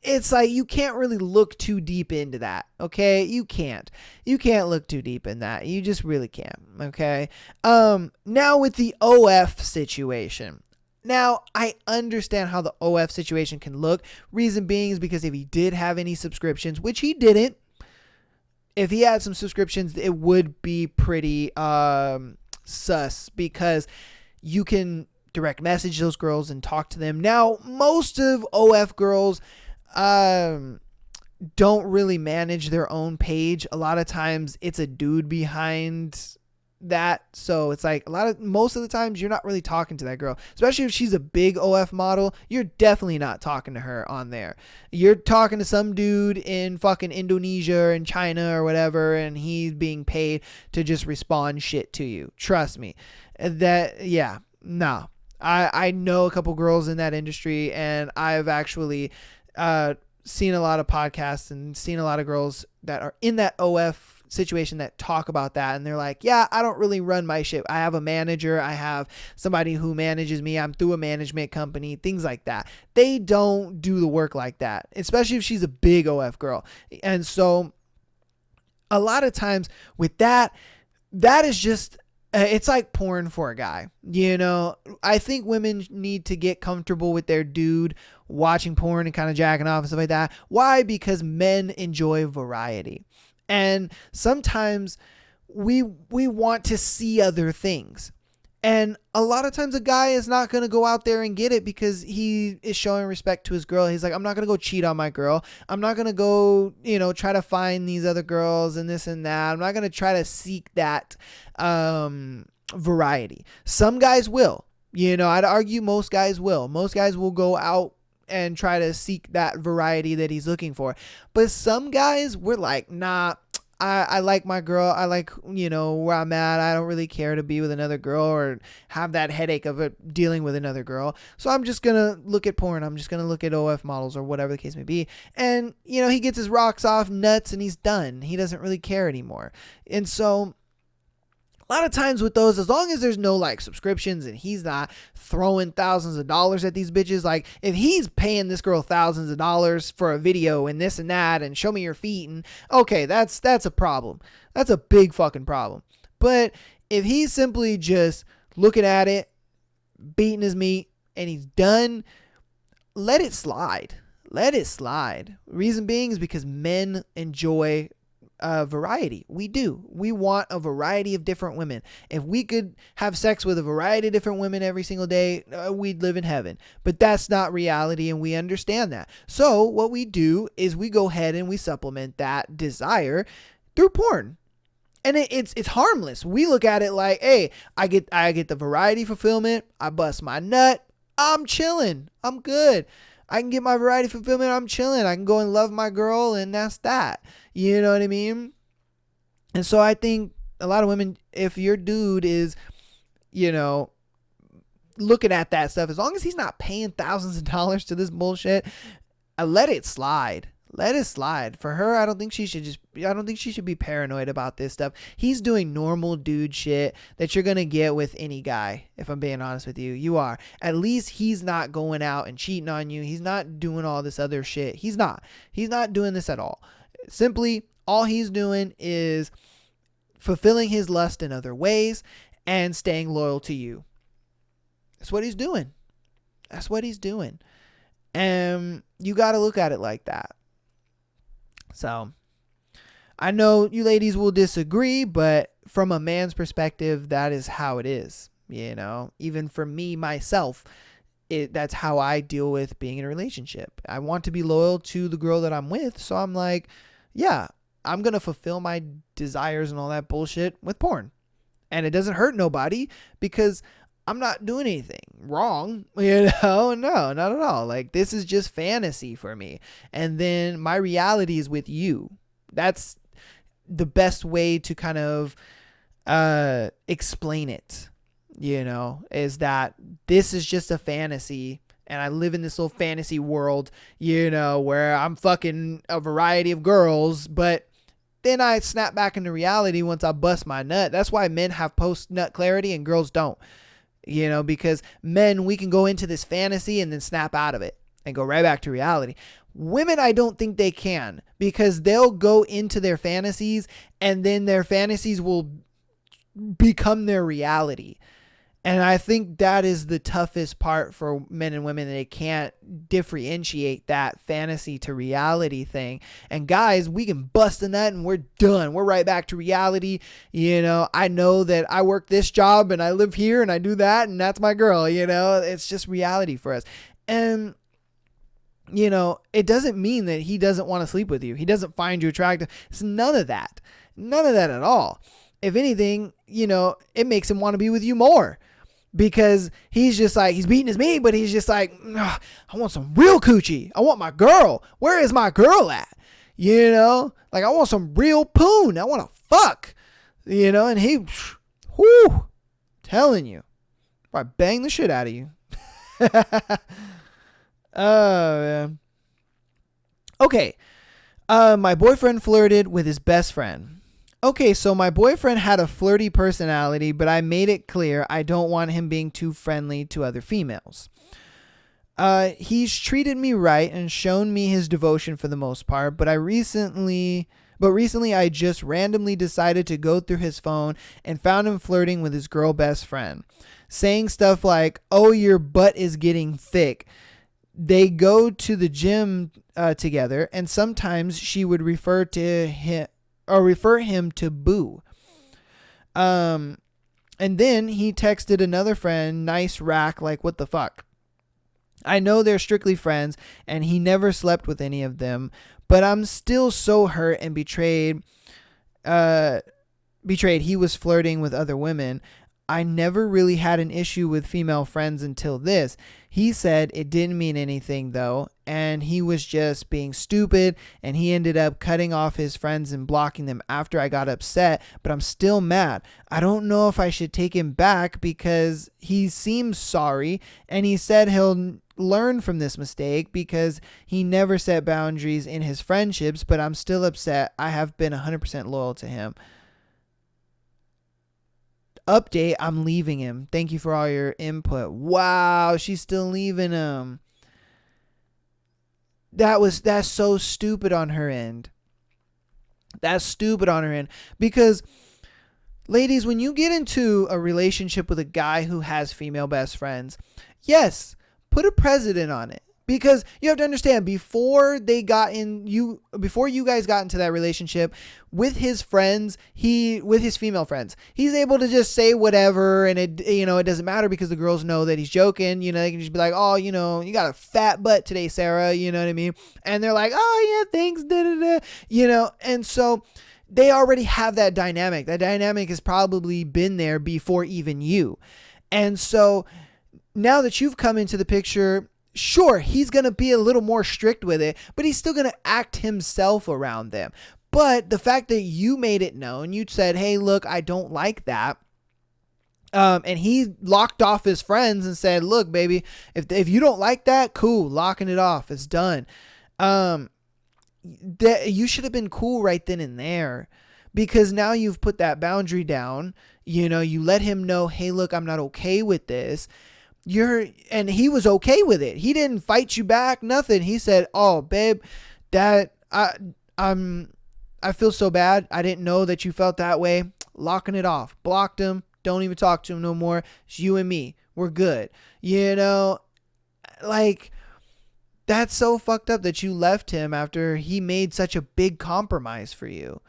it's like, you can't really look too deep into that. Okay. You can't look too deep in that. You just really can't. Okay. Now with the OF situation. Now, I understand how the OF situation can look. Reason being is because if he did have any subscriptions, which he didn't, if he had some subscriptions, it would be pretty sus because you can direct message those girls and talk to them. Now, most of OF girls don't really manage their own page. A lot of times it's a dude behind that. So it's like most of the times you're not really talking to that girl, especially if she's a big OF model. You're definitely not talking to her on there. You're talking to some dude in fucking Indonesia and China or whatever, and he's being paid to just respond shit to you. Trust me. I know a couple girls in that industry, and I've actually seen a lot of podcasts and seen a lot of girls that are in that OF situation that talk about that, and they're like, yeah, I don't really run my shit. I have a manager, I have somebody who manages me, I'm through a management company, things like that. They don't do the work like that, especially if she's a big OF girl. And so a lot of times with that is just it's like porn for a guy. I think women need to get comfortable with their dude watching porn and kind of jacking off and stuff like that. Why? Because men enjoy variety. And sometimes we want to see other things. And a lot of times a guy is not going to go out there and get it because he is showing respect to his girl. He's like, I'm not going to go cheat on my girl. I'm not going to go, try to find these other girls and this and that. I'm not going to try to seek that variety. Some guys will. I'd argue most guys will. Most guys will go out and try to seek that variety that he's looking for. But some guys were like, nah, I like my girl. I like, where I'm at. I don't really care to be with another girl or have that headache of it dealing with another girl. So I'm just going to look at porn. I'm just going to look at OF models or whatever the case may be. And, he gets his rocks off, nuts, and he's done. He doesn't really care anymore. And so a lot of times with those, as long as there's no like subscriptions and he's not throwing thousands of dollars at these bitches, like if he's paying this girl thousands of dollars for a video and this and that and show me your feet, and okay, that's a problem. That's a big fucking problem. But if he's simply just looking at it, beating his meat, and he's done, let it slide. Let it slide. Reason being is because men enjoy variety. We do. We want a variety of different women. If we could have sex with a variety of different women every single day, we'd live in heaven. But that's not reality, and we understand that. So what we do is we go ahead and we supplement that desire through porn. And it's harmless. We look at it like, hey, I get the variety fulfillment. I bust my nut. I'm chilling. I'm good. I can get my variety fulfillment. I'm chilling. I can go and love my girl, and that's that. You know what I mean? And so I think a lot of women, if your dude is, looking at that stuff, as long as he's not paying thousands of dollars to this bullshit, let it slide. Let it slide. For her, I don't think she should be paranoid about this stuff. He's doing normal dude shit that you're going to get with any guy. If I'm being honest with you, you are. At least he's not going out and cheating on you. He's not doing all this other shit. He's not doing this at all. Simply, all he's doing is fulfilling his lust in other ways and staying loyal to you. That's what he's doing. That's what he's doing. And you got to look at it like that. So I know you ladies will disagree, but from a man's perspective, that is how it is. Even for me, myself, that's how I deal with being in a relationship. I want to be loyal to the girl that I'm with. So I'm like, yeah, I'm going to fulfill my desires and all that bullshit with porn. And it doesn't hurt nobody because I'm not doing anything wrong, No, not at all. Like, this is just fantasy for me. And then my reality is with you. That's the best way to kind of explain it, is that this is just a fantasy. And I live in this little fantasy world, where I'm fucking a variety of girls, but then I snap back into reality once I bust my nut. That's why men have post-nut clarity and girls don't. Because men, we can go into this fantasy and then snap out of it and go right back to reality. Women, I don't think they can, because they'll go into their fantasies and then their fantasies will become their reality. And I think that is the toughest part for men and women. They can't differentiate that fantasy to reality thing. And guys, we can bust in that and we're done. We're right back to reality. I know that I work this job and I live here and I do that and that's my girl. It's just reality for us. And it doesn't mean that he doesn't want to sleep with you. He doesn't find you attractive. It's none of that. None of that at all. if anything, it makes him want to be with you more. Because he's just like, he's beating his meat, but he's just like, I want some real coochie. I want my girl. Where is my girl at? Like, I want some real poon. I want to fuck. And he, whoo, telling you, if I bang the shit out of you. Oh, man. Okay. My boyfriend flirted with his best friend. Okay, so my boyfriend had a flirty personality, but I made it clear I don't want him being too friendly to other females. He's treated me right and shown me his devotion for the most part, but recently I just randomly decided to go through his phone and found him flirting with his girl best friend, saying stuff like, "Oh, your butt is getting thick." They go to the gym together, and sometimes she would refer him to boo. And then he texted another friend, "Nice rack," like, what the fuck? I know they're strictly friends and he never slept with any of them, but I'm still so hurt and betrayed. He was flirting with other women. I never really had an issue with female friends until this. He said it didn't mean anything though, and he was just being stupid, and he ended up cutting off his friends and blocking them after I got upset, but I'm still mad. I don't know if I should take him back because he seems sorry, and he said he'll learn from this mistake because he never set boundaries in his friendships, but I'm still upset. I have been 100% loyal to him. Update, I'm leaving him. Thank you for all your input. Wow, she's still leaving him. That's so stupid on her end. That's stupid on her end. Because, ladies, when you get into a relationship with a guy who has female best friends, yes, put a precedent on it. Because you have to understand, before you guys got into that relationship with his friends, with his female friends, he's able to just say whatever, and it doesn't matter because the girls know that he's joking. They can just be like, "Oh, you got a fat butt today, Sarah." You know what I mean? And they're like, "Oh yeah, thanks." Da, da, da. And so they already have that dynamic. That dynamic has probably been there before even you. And so now that you've come into the picture, sure, he's going to be a little more strict with it, but he's still going to act himself around them. But the fact that you made it known, you said, "Hey, look, I don't like that." And he locked off his friends and said, "Look, baby, if you don't like that, cool, locking it off. It's done." You should have been cool right then and there, because now you've put that boundary down. You let him know, "Hey, look, I'm not okay with this." And he was okay with it. He didn't fight you back, nothing. He said, "Oh, babe, I feel so bad. I didn't know that you felt that way." Locking it off. Blocked him. Don't even talk to him no more. It's you and me. We're good. Like, that's so fucked up that you left him after he made such a big compromise for you.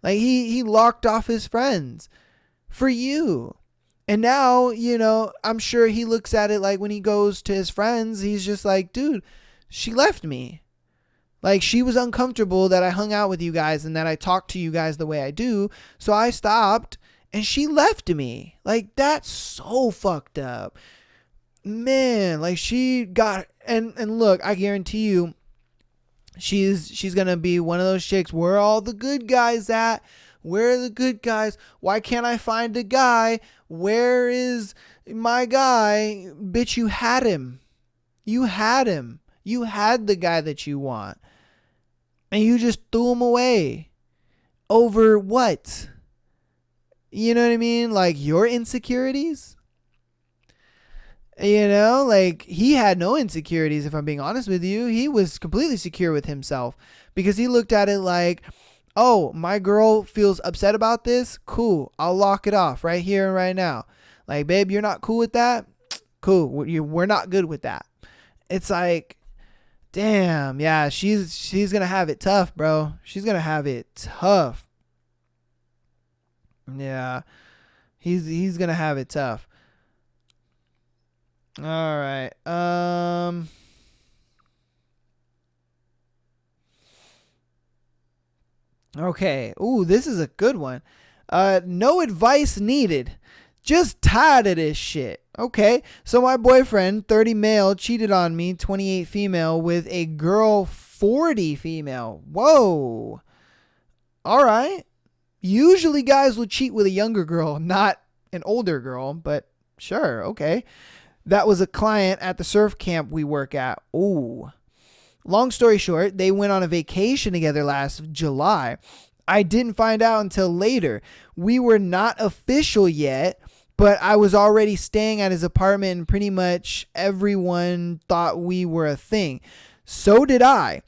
Like, he locked off his friends for you. And now, I'm sure he looks at it like, when he goes to his friends, he's just like, "Dude, she left me. Like, she was uncomfortable that I hung out with you guys and that I talked to you guys the way I do. So I stopped and she left me." Like, that's so fucked up. Man, like, she got, and look, I guarantee you, she's going to be one of those chicks. Where are all the good guys at? Where are the good guys? Why can't I find a guy? Where is my guy? Bitch, you had him. You had him. You had the guy that you want. And you just threw him away. Over what? You know what I mean? Like, your insecurities? Like, he had no insecurities, if I'm being honest with you. He was completely secure with himself, because he looked at it like, "Oh, my girl feels upset about this? Cool. I'll lock it off right here and right now. Like, babe, you're not cool with that? Cool. We're not good with that." It's like, damn, yeah, she's going to have it tough, bro. She's going to have it tough. Yeah. He's going to have it tough. All right. Okay. Ooh, this is a good one. No advice needed. Just tired of this shit. Okay, so my boyfriend, 30 male, cheated on me, 28 female, with a girl, 40 female. Whoa. All right. Usually guys will cheat with a younger girl, not an older girl, but sure, okay. That was a client at the surf camp we work at. Ooh. Long story short, they went on a vacation together last July. I didn't find out until later. We were not official yet, but I was already staying at his apartment and pretty much everyone thought we were a thing. So did I.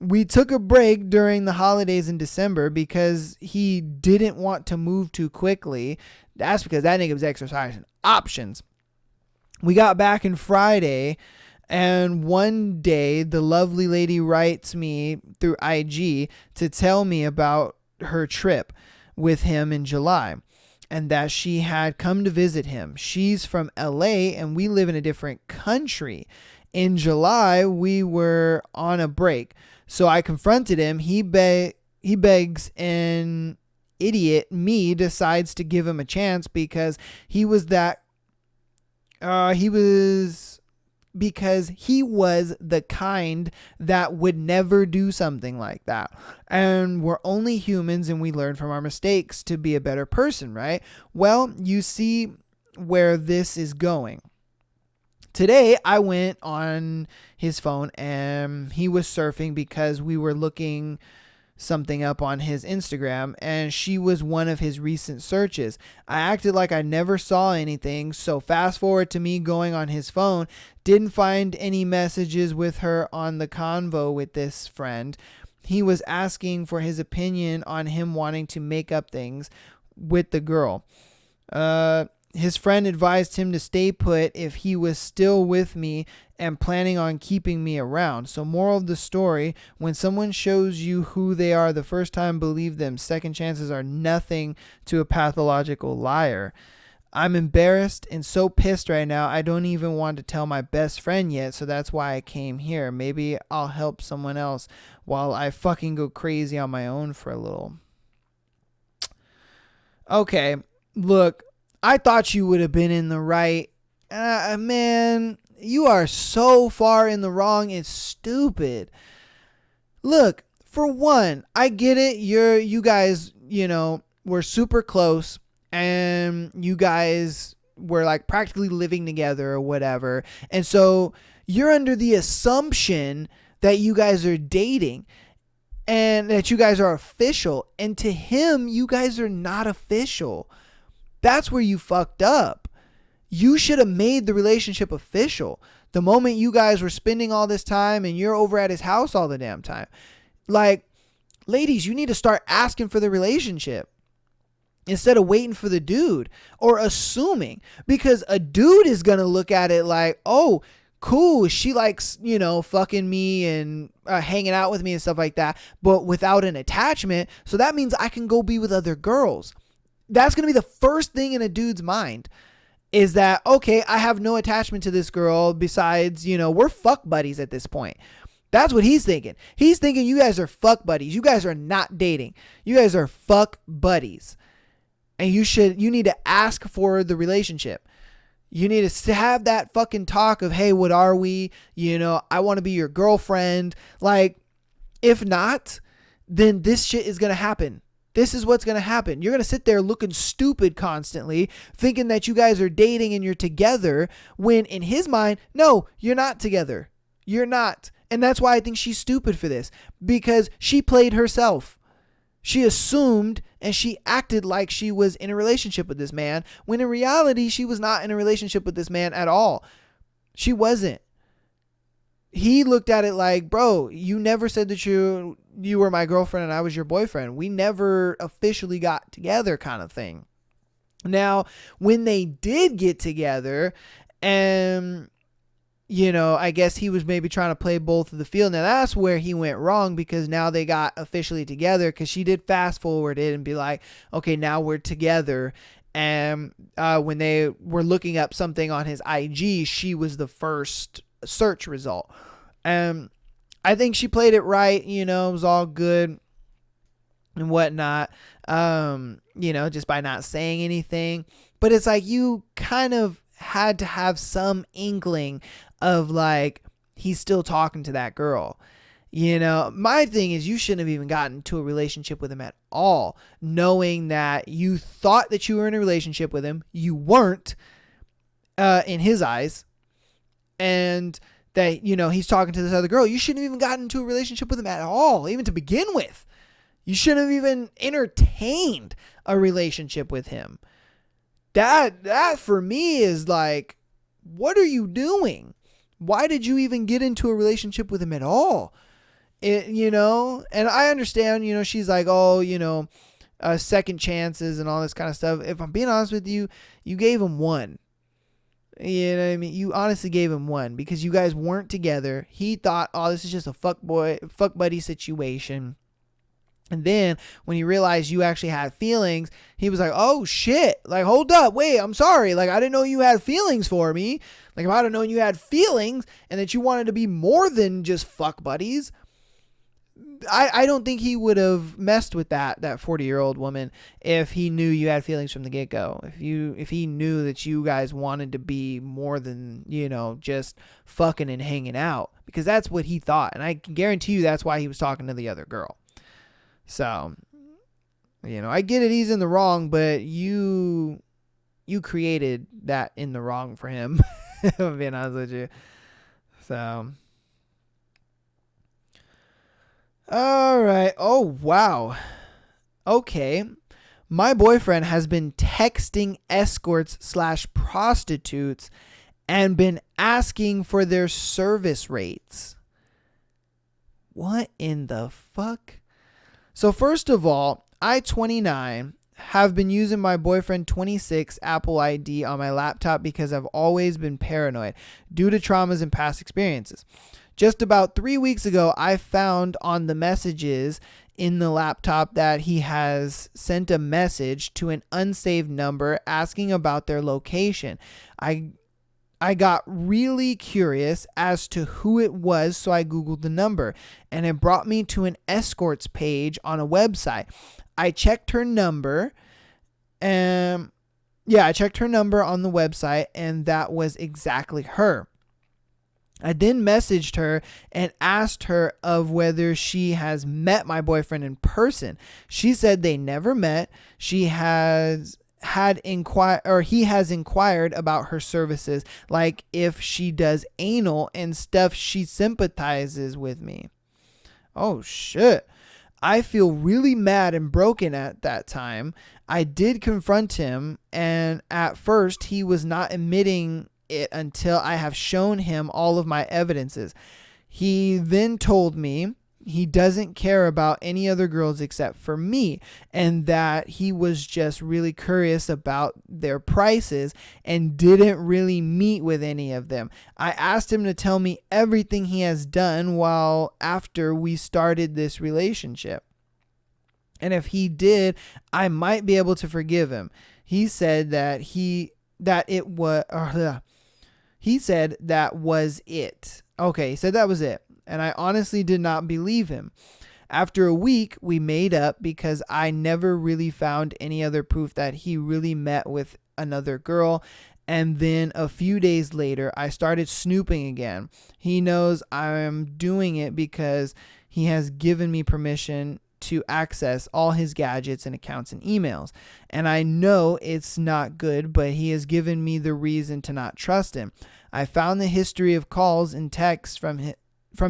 We took a break during the holidays in December because he didn't want to move too quickly. That's because that nigga was exercising options. We got back on Friday, and one day the lovely lady writes me through IG to tell me about her trip with him in July and that she had come to visit him. She's from LA and we live in a different country. In July, we were on a break. So I confronted him. He begs, an idiot me decides to give him a chance because he was the kind that would never do something like that. And we're only humans and we learn from our mistakes to be a better person, right? Well, you see where this is going. Today, I went on his phone and he was surfing because we were looking something up on his Instagram and she was one of his recent searches. I acted like I never saw anything, so fast forward to me going on his phone, didn't find any messages with her on the convo with this friend. He was asking for his opinion on him wanting to make up things with the girl. His friend advised him to stay put if he was still with me and planning on keeping me around. So moral of the story, when someone shows you who they are the first time, believe them. Second chances are nothing to a pathological liar. I'm embarrassed and so pissed right now. I don't even want to tell my best friend yet, so that's why I came here. Maybe I'll help someone else while I fucking go crazy on my own for a little. Okay, look. I thought you would have been in the right. Man, you are so far in the wrong. It's stupid. Look, for one, I get it. You guys, were super close and you guys were like practically living together or whatever. And so you're under the assumption that you guys are dating and that you guys are official. And to him, you guys are not official. That's where you fucked up. You should have made the relationship official the moment you guys were spending all this time and you're over at his house all the damn time. Like, ladies, you need to start asking for the relationship instead of waiting for the dude or assuming, because a dude is going to look at it like, oh, cool, she likes, fucking me and hanging out with me and stuff like that, but without an attachment. So that means I can go be with other girls. That's going to be the first thing in a dude's mind is that, okay, I have no attachment to this girl besides, we're fuck buddies at this point. That's what he's thinking. He's thinking you guys are fuck buddies. You guys are not dating. You guys are fuck buddies. And you need to ask for the relationship. You need to have that fucking talk of, hey, what are we? I want to be your girlfriend. Like, if not, then this shit is going to happen. This is what's going to happen. You're going to sit there looking stupid constantly, thinking that you guys are dating and you're together, when in his mind, no, you're not together. You're not. And that's why I think she's stupid for this, because she played herself. She assumed and she acted like she was in a relationship with this man, when in reality, she was not in a relationship with this man at all. She wasn't. He looked at it like, bro, you never said that you were my girlfriend and I was your boyfriend. We never officially got together, kind of thing. Now, when they did get together, and, I guess he was maybe trying to play both of the field. Now, that's where he went wrong, because now they got officially together, because she did fast forward it and be like, okay, now we're together. And when they were looking up something on his IG, she was the first search result. I think she played it right. It was all good. and whatnot, just by not saying anything. But it's like you kind of had to have some inkling of like, he's still talking to that girl. My thing is, you shouldn't have even gotten into a relationship with him at all, knowing that you thought that you were in a relationship with him. You weren't, in his eyes. And that, he's talking to this other girl. You shouldn't have even gotten into a relationship with him at all, even to begin with. You shouldn't have even entertained a relationship with him. That for me is like, what are you doing? Why did you even get into a relationship with him at all? And I understand, she's like, oh, second chances and all this kind of stuff. If I'm being honest with you, you gave him one. You know what I mean? You honestly gave him one because you guys weren't together. He thought, oh, this is just a fuck buddy situation. And then when he realized you actually had feelings, he was like, oh shit, like, hold up, wait, I'm sorry. Like, I didn't know you had feelings for me. Like, if I'd have known you had feelings and that you wanted to be more than just fuck buddies, I don't think he would have messed with that 40-year-old woman if he knew you had feelings from the get-go. If he knew that you guys wanted to be more than, just fucking and hanging out, because that's what he thought. And I can guarantee you that's why he was talking to the other girl. So, I get it, he's in the wrong, but you created that in the wrong for him. If I'm being honest with you. So, all right. Oh, wow. Okay. My boyfriend has been texting escorts/prostitutes and been asking for their service rates. What in the fuck? So first of all, I, 29, have been using my boyfriend 26 Apple ID on my laptop because I've always been paranoid due to traumas and past experiences. Just about 3 weeks ago, I found on the messages in the laptop that he has sent a message to an unsaved number asking about their location. I got really curious as to who it was, so I Googled the number, and it brought me to an escorts page on a website. I checked her number, I checked her number on the website, and that was exactly her. I then messaged her and asked her of whether she has met my boyfriend in person. She said they never met. He has inquired about her services, like if she does anal and stuff. She sympathizes with me. Oh shit. I feel really mad and broken at that time. I did confront him, and at first he was not admitting it until I have shown him all of my evidences. He then told me he doesn't care about any other girls except for me, and that he was just really curious about their prices and didn't really meet with any of them. I asked him to tell me everything he has done while after we started this relationship, and if he did, I might be able to forgive him. He said that He said that was it. Okay, he said that was it. And I honestly did not believe him. After a week, we made up because I never really found any other proof that he really met with another girl. And then a few days later, I started snooping again. He knows I'm doing it because he has given me permission to access all his gadgets and accounts and emails. And I know it's not good, but he has given me the reason to not trust him. I found the history of calls and texts from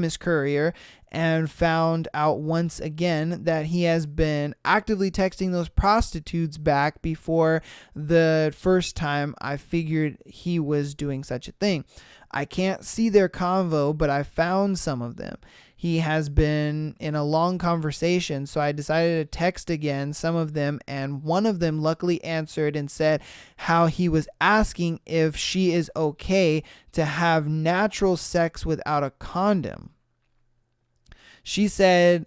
his courier and found out once again that he has been actively texting those prostitutes back before the first time I figured he was doing such a thing. I can't see their convo, but I found some of them. He has been in a long conversation, so I decided to text again some of them, and one of them luckily answered and said how he was asking if she is okay to have natural sex without a condom. She said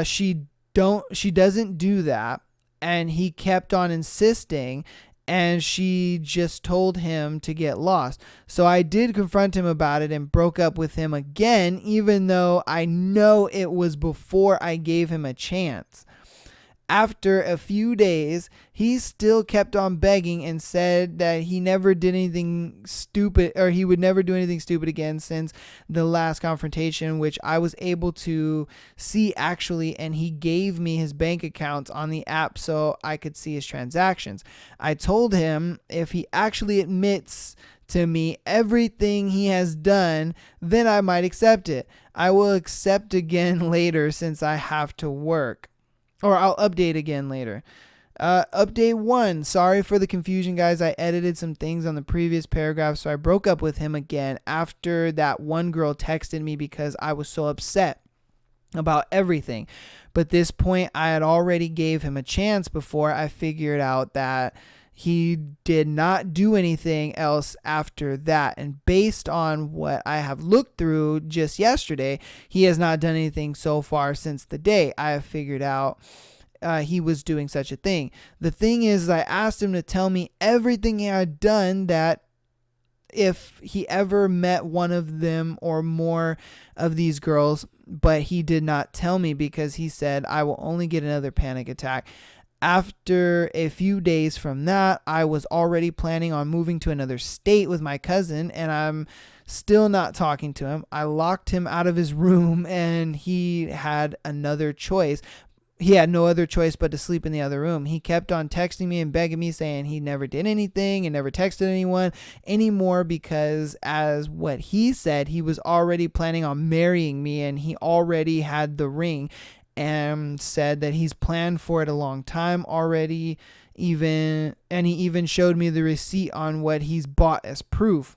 she doesn't do that, and he kept on insisting, and she just told him to get lost. So I did confront him about it and broke up with him again, even though I know it was before I gave him a chance. After a few days, he still kept on begging and said that he never did anything stupid, or he would never do anything stupid again since the last confrontation, which I was able to see actually, and he gave me his bank accounts on the app so I could see his transactions. I told him if he actually admits to me everything he has done, then I might accept it. I will accept again later since I have to work. Or I'll update again later. Update 1. Sorry for the confusion, guys. I edited some things on the previous paragraph, so I broke up with him again after that one girl texted me because I was so upset about everything. But this point, I had already gave him a chance before I figured out that he did not do anything else after that. And based on what I have looked through just yesterday, he has not done anything so far since the day I have figured out he was doing such a thing. The thing is, I asked him to tell me everything he had done, that if he ever met one of them or more of these girls, but he did not tell me because he said I will only get another panic attack. After a few days from that, I was already planning on moving to another state with my cousin, and I'm still not talking to him. I locked him out of his room, and he had another choice. He had no other choice but to sleep in the other room. He kept on texting me and begging me, saying he never did anything and never texted anyone anymore because, as what he said, he was already planning on marrying me, and he already had the ring, and said that he's planned for it a long time already, and he even showed me the receipt on what he's bought as proof.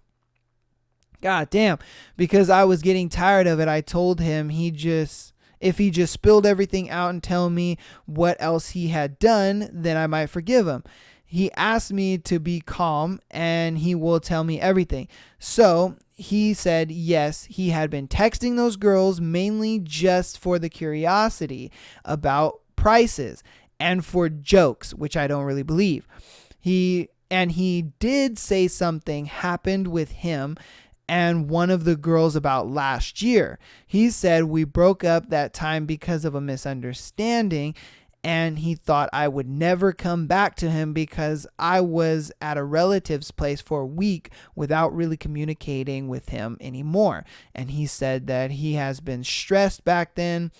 God damn. Because I was getting tired of it, I told him if he just spilled everything out and tell me what else he had done, then I might forgive him. He asked me to be calm and he will tell me everything. So he said yes, he had been texting those girls mainly just for the curiosity about prices and for jokes, which I don't really believe. He did say something happened with him and one of the girls about last year. He said we broke up that time because of a misunderstanding, and he thought I would never come back to him because I was at a relative's place for a week without really communicating with him anymore. And he said that he has been stressed back then,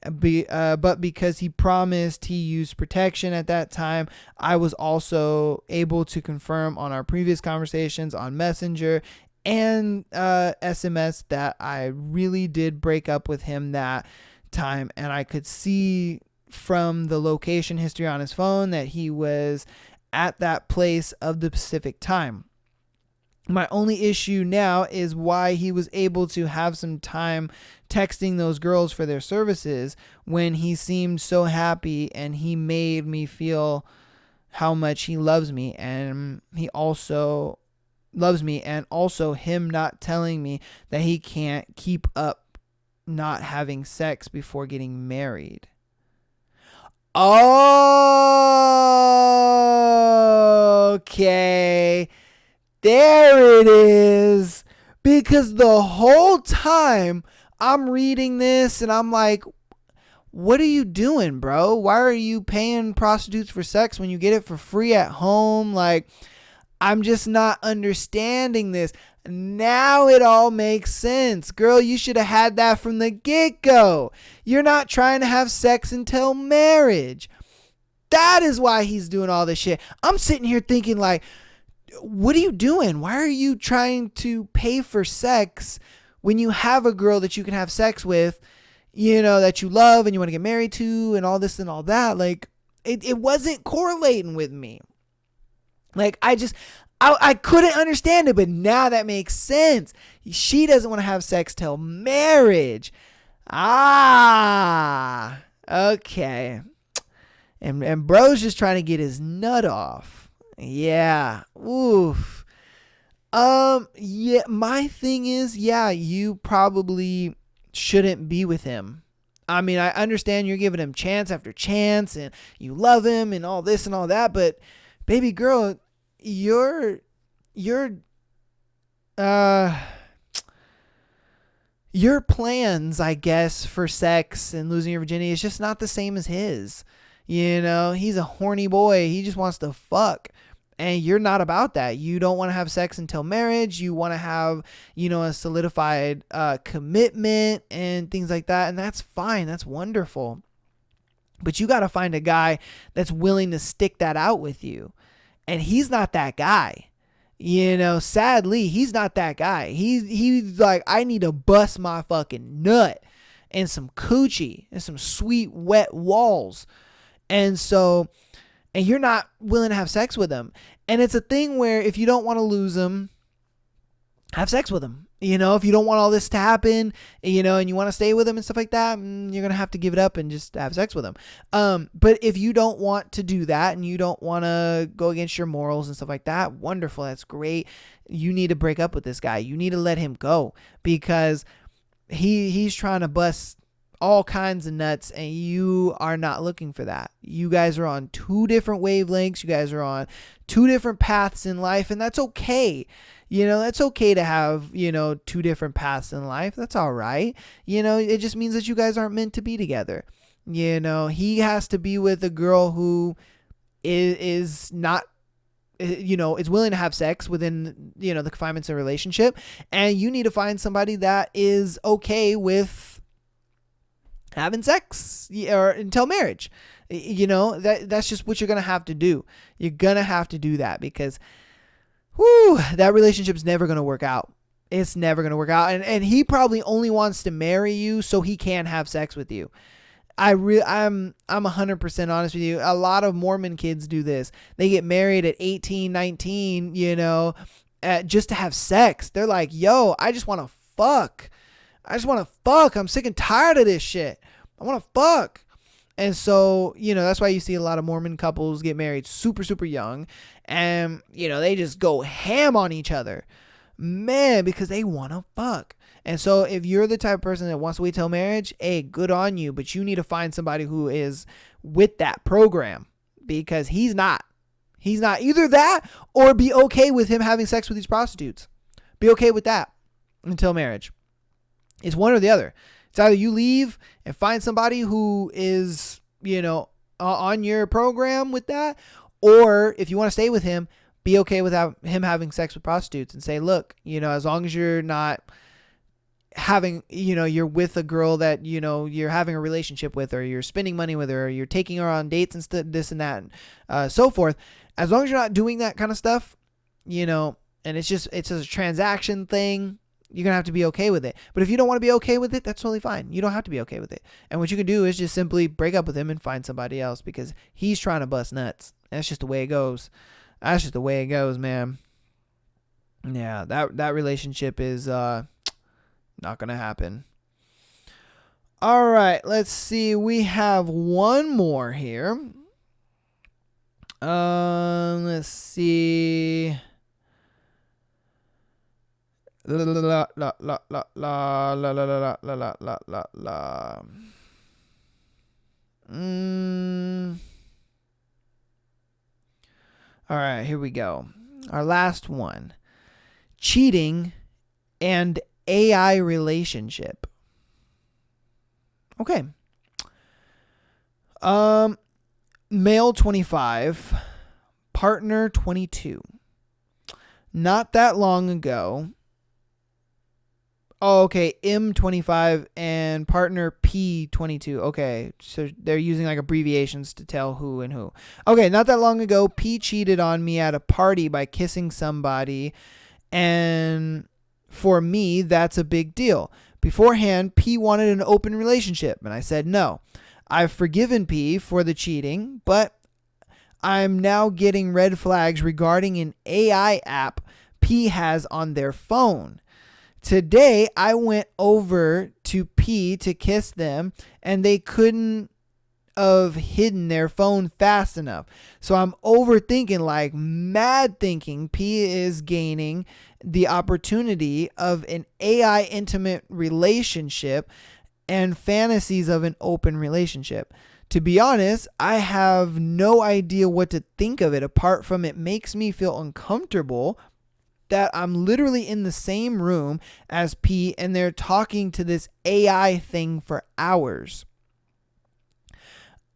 but because he promised he used protection at that time. I was also able to confirm on our previous conversations on Messenger and SMS that I really did break up with him that time, and I could see from the location history on his phone that he was at that place of the Pacific time. My only issue now is why he was able to have some time texting those girls for their services when he seemed so happy, and he made me feel how much he loves me, and he also loves me, and also him not telling me that he can't keep up not having sex before getting married. Okay, there it is. Because the whole time I'm reading this and I'm like, what are you doing, bro? Why are you paying prostitutes for sex when you get it for free at home? Like, I'm just not understanding this. Now it all makes sense. Girl, you should have had that from the get-go. You're not trying to have sex until marriage. That is why he's doing all this shit. I'm sitting here thinking like, what are you doing? Why are you trying to pay for sex when you have a girl that you can have sex with, you know, that you love and you want to get married to and all this and all that? Like, it wasn't correlating with me. Like, I couldn't understand it, but now that makes sense. She doesn't want to have sex till marriage. Okay. And bro's just trying to get his nut off. Yeah. Oof. Yeah, my thing is, yeah, you probably shouldn't be with him. I mean, I understand you're giving him chance after chance and you love him and all this and all that, but baby girl, your uh your plans, I guess, for sex and losing your virginity is just not the same as his. You know, he's a horny boy. He just wants to fuck. And you're not about that. You don't want to have sex until marriage. You want to have, a solidified commitment and things like that. And that's fine. That's wonderful. But you got to find a guy that's willing to stick that out with you. And he's not that guy. Sadly, he's not that guy. He's like, I need to bust my fucking nut and some coochie and some sweet wet walls. And you're not willing to have sex with him. And it's a thing where if you don't want to lose him, have sex with him. If you don't want all this to happen, and you want to stay with him and stuff like that, you're going to have to give it up and just have sex with him. But if you don't want to do that and you don't want to go against your morals and stuff like that, wonderful. That's great. You need to break up with this guy. You need to let him go because he's trying to bust all kinds of nuts and you are not looking for that. You guys are on two different wavelengths. You guys are on two different paths in life, and that's okay. That's okay to have, two different paths in life. That's all right. It just means that you guys aren't meant to be together. He has to be with a girl who is not, is willing to have sex within, the confinements of a relationship. And you need to find somebody that is okay with having sex or until marriage. That's just what you're going to have to do. You're going to have to do that because that relationship's never going to work out. It's never going to work out. And he probably only wants to marry you so he can have sex with you. I'm 100% honest with you. A lot of Mormon kids do this. They get married at 18, 19, just to have sex. They're like, yo, I just want to fuck. I'm sick and tired of this shit. I want to fuck. And so, that's why you see a lot of Mormon couples get married super, super young. And, they just go ham on each other. Man, because they want to fuck. And so if you're the type of person that wants to wait till marriage, hey, good on you. But you need to find somebody who is with that program because he's not. He's not either that or be okay with him having sex with these prostitutes. Be okay with that until marriage. It's one or the other. It's either you leave and find somebody who is, on your program with that, or if you want to stay with him, be okay with him having sex with prostitutes and say, look, as long as you're not having, you're with a girl that, you're having a relationship with, or you're spending money with her, or you're taking her on dates and this and that, and so forth. As long as you're not doing that kind of stuff, and it's a transaction thing, you're going to have to be okay with it. But if you don't want to be okay with it, that's totally fine. You don't have to be okay with it. And what you can do is just simply break up with him and find somebody else because he's trying to bust nuts. That's just the way it goes. That's just the way it goes, man. Yeah, that relationship is not going to happen. All right, let's see. We have one more here. Let's see. La la la la la la la la la la la la. All right, here we go. Our last one. Cheating and AI relationship. Okay. Male 25, partner 22. Not that long ago. Oh, okay. M25 and partner P22. Okay. So they're using like abbreviations to tell who and who. Okay. Not that long ago, P cheated on me at a party by kissing somebody. And for me, that's a big deal. Beforehand, P wanted an open relationship. And I said no. I've forgiven P for the cheating, but I'm now getting red flags regarding an AI app P has on their phone. Today, I went over to P to kiss them, and they couldn't have hidden their phone fast enough. So I'm overthinking, like mad thinking P is gaining the opportunity of an AI intimate relationship and fantasies of an open relationship. To be honest, I have no idea what to think of it apart from it makes me feel uncomfortable that I'm literally in the same room as P and they're talking to this AI thing for hours.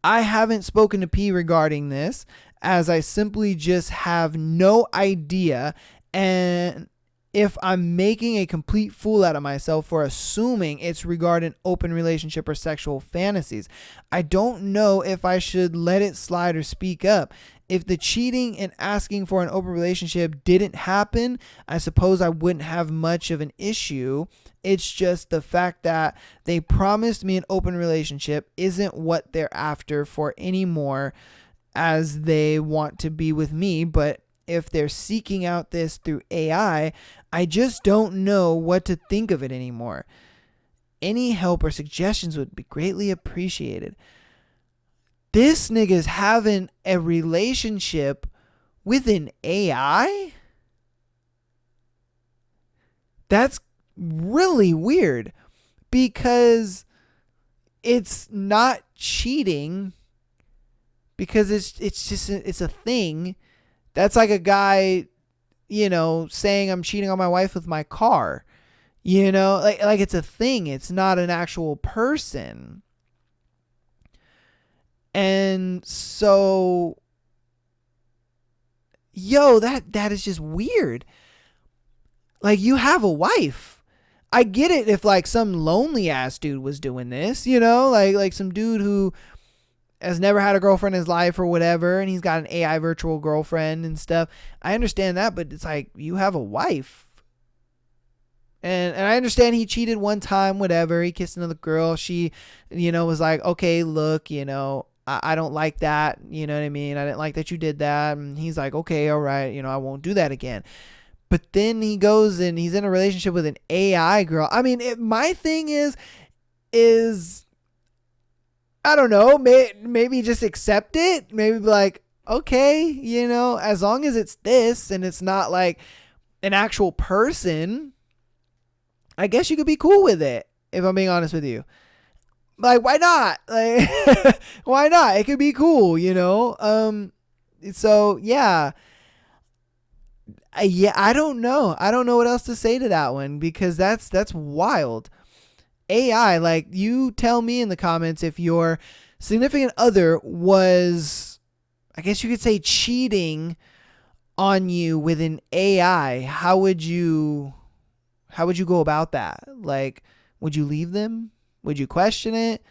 I haven't spoken to P regarding this, as I simply just have no idea, and if I'm making a complete fool out of myself for assuming it's regarding open relationship or sexual fantasies. I don't know if I should let it slide or speak up. If the cheating and asking for an open relationship didn't happen, I suppose I wouldn't have much of an issue. It's just the fact that they promised me an open relationship isn't what they're after for anymore, as they want to be with me. But if they're seeking out this through AI, I just don't know what to think of it anymore. Any help or suggestions would be greatly appreciated. This nigga's having a relationship with an AI? That's really weird, because it's not cheating, because it's a thing. That's like a guy, saying I'm cheating on my wife with my car. Like it's a thing. It's not an actual person. And so, that is just weird. Like, you have a wife. I get it if like some lonely ass dude was doing this, like some dude who has never had a girlfriend in his life or whatever, and he's got an AI virtual girlfriend and stuff. I understand that, but it's like, you have a wife. And I understand he cheated one time, whatever. He kissed another girl. She, was like, okay, look, I don't like that. You know what I mean? I didn't like that you did that. And he's like, okay, all right, I won't do that again. But then he goes and he's in a relationship with an AI girl. I mean, my thing is I don't know, maybe just accept it. Maybe be like, okay, as long as it's this and it's not like an actual person, I guess you could be cool with it, if I'm being honest with you. Like, why not? Like, why not? It could be cool, So, yeah. I don't know. I don't know what else to say to that one, because that's wild. AI, like, you tell me in the comments if your significant other was, I guess you could say, cheating on you with an AI. How would you go about that? Like, would you leave them? Would you question it?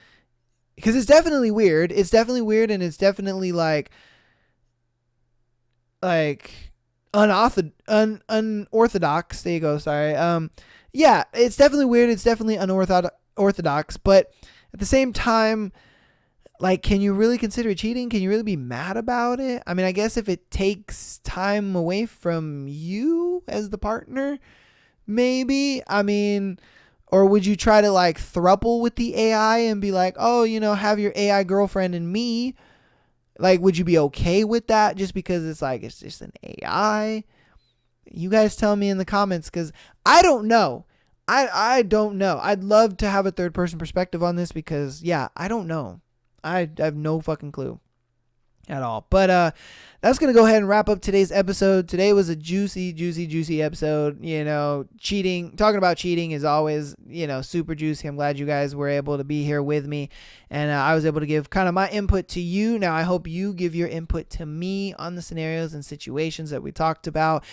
Because it's definitely weird. It's definitely weird, and it's definitely like unorthodox. There you go. Sorry. Yeah, it's definitely weird. It's definitely unorthodox, but at the same time, like, can you really consider it cheating? Can you really be mad about it? I mean, I guess if it takes time away from you as the partner, maybe. I mean, or would you try to like throuple with the AI and be like, oh, have your AI girlfriend and me? Like, would you be okay with that just because it's just an AI? You guys tell me in the comments, because I don't know. I don't know. I'd love to have a third person perspective on this, because, yeah, I don't know. I have no fucking clue at all. But that's going to go ahead and wrap up today's episode. Today was a juicy episode. Cheating, talking about cheating is always, super juicy. I'm glad you guys were able to be here with me, and I was able to give kind of my input to you. Now, I hope you give your input to me on the scenarios and situations that we talked about.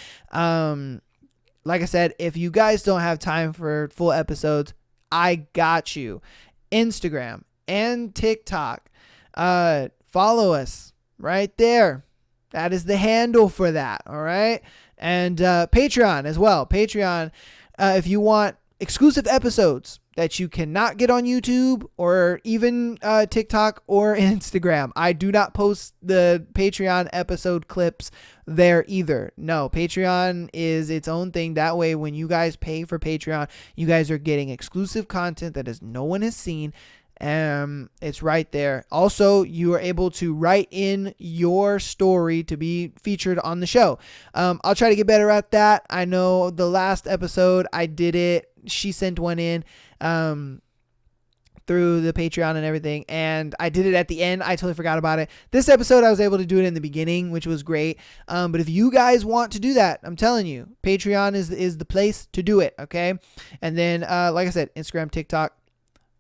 Like I said, if you guys don't have time for full episodes, I got you. Instagram and TikTok. Follow us right there. That is the handle for that. All right. And Patreon as well. Patreon, if you want exclusive episodes that you cannot get on YouTube or even TikTok or Instagram. I do not post the Patreon episode clips there either. No, Patreon is its own thing. That way, when you guys pay for Patreon, you guys are getting exclusive content that no one has seen. It's right there. Also, you are able to write in your story to be featured on the show. I'll try to get better at that. I know the last episode I did it. She sent one in. through the Patreon and everything. And I did it at the end. I totally forgot about it. This episode, I was able to do it in the beginning, which was great. But if you guys want to do that, I'm telling you, Patreon is the place to do it. Okay. And then, like I said, Instagram, TikTok,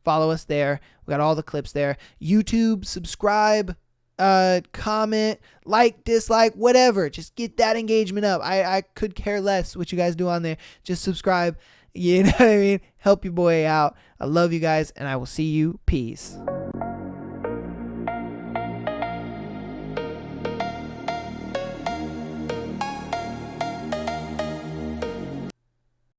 follow us there. We got all the clips there. YouTube, subscribe, comment, like, dislike, whatever. Just get that engagement up. I could care less what you guys do on there. Just subscribe. You know what I mean? Help your boy out. I love you guys, and I will see you. Peace.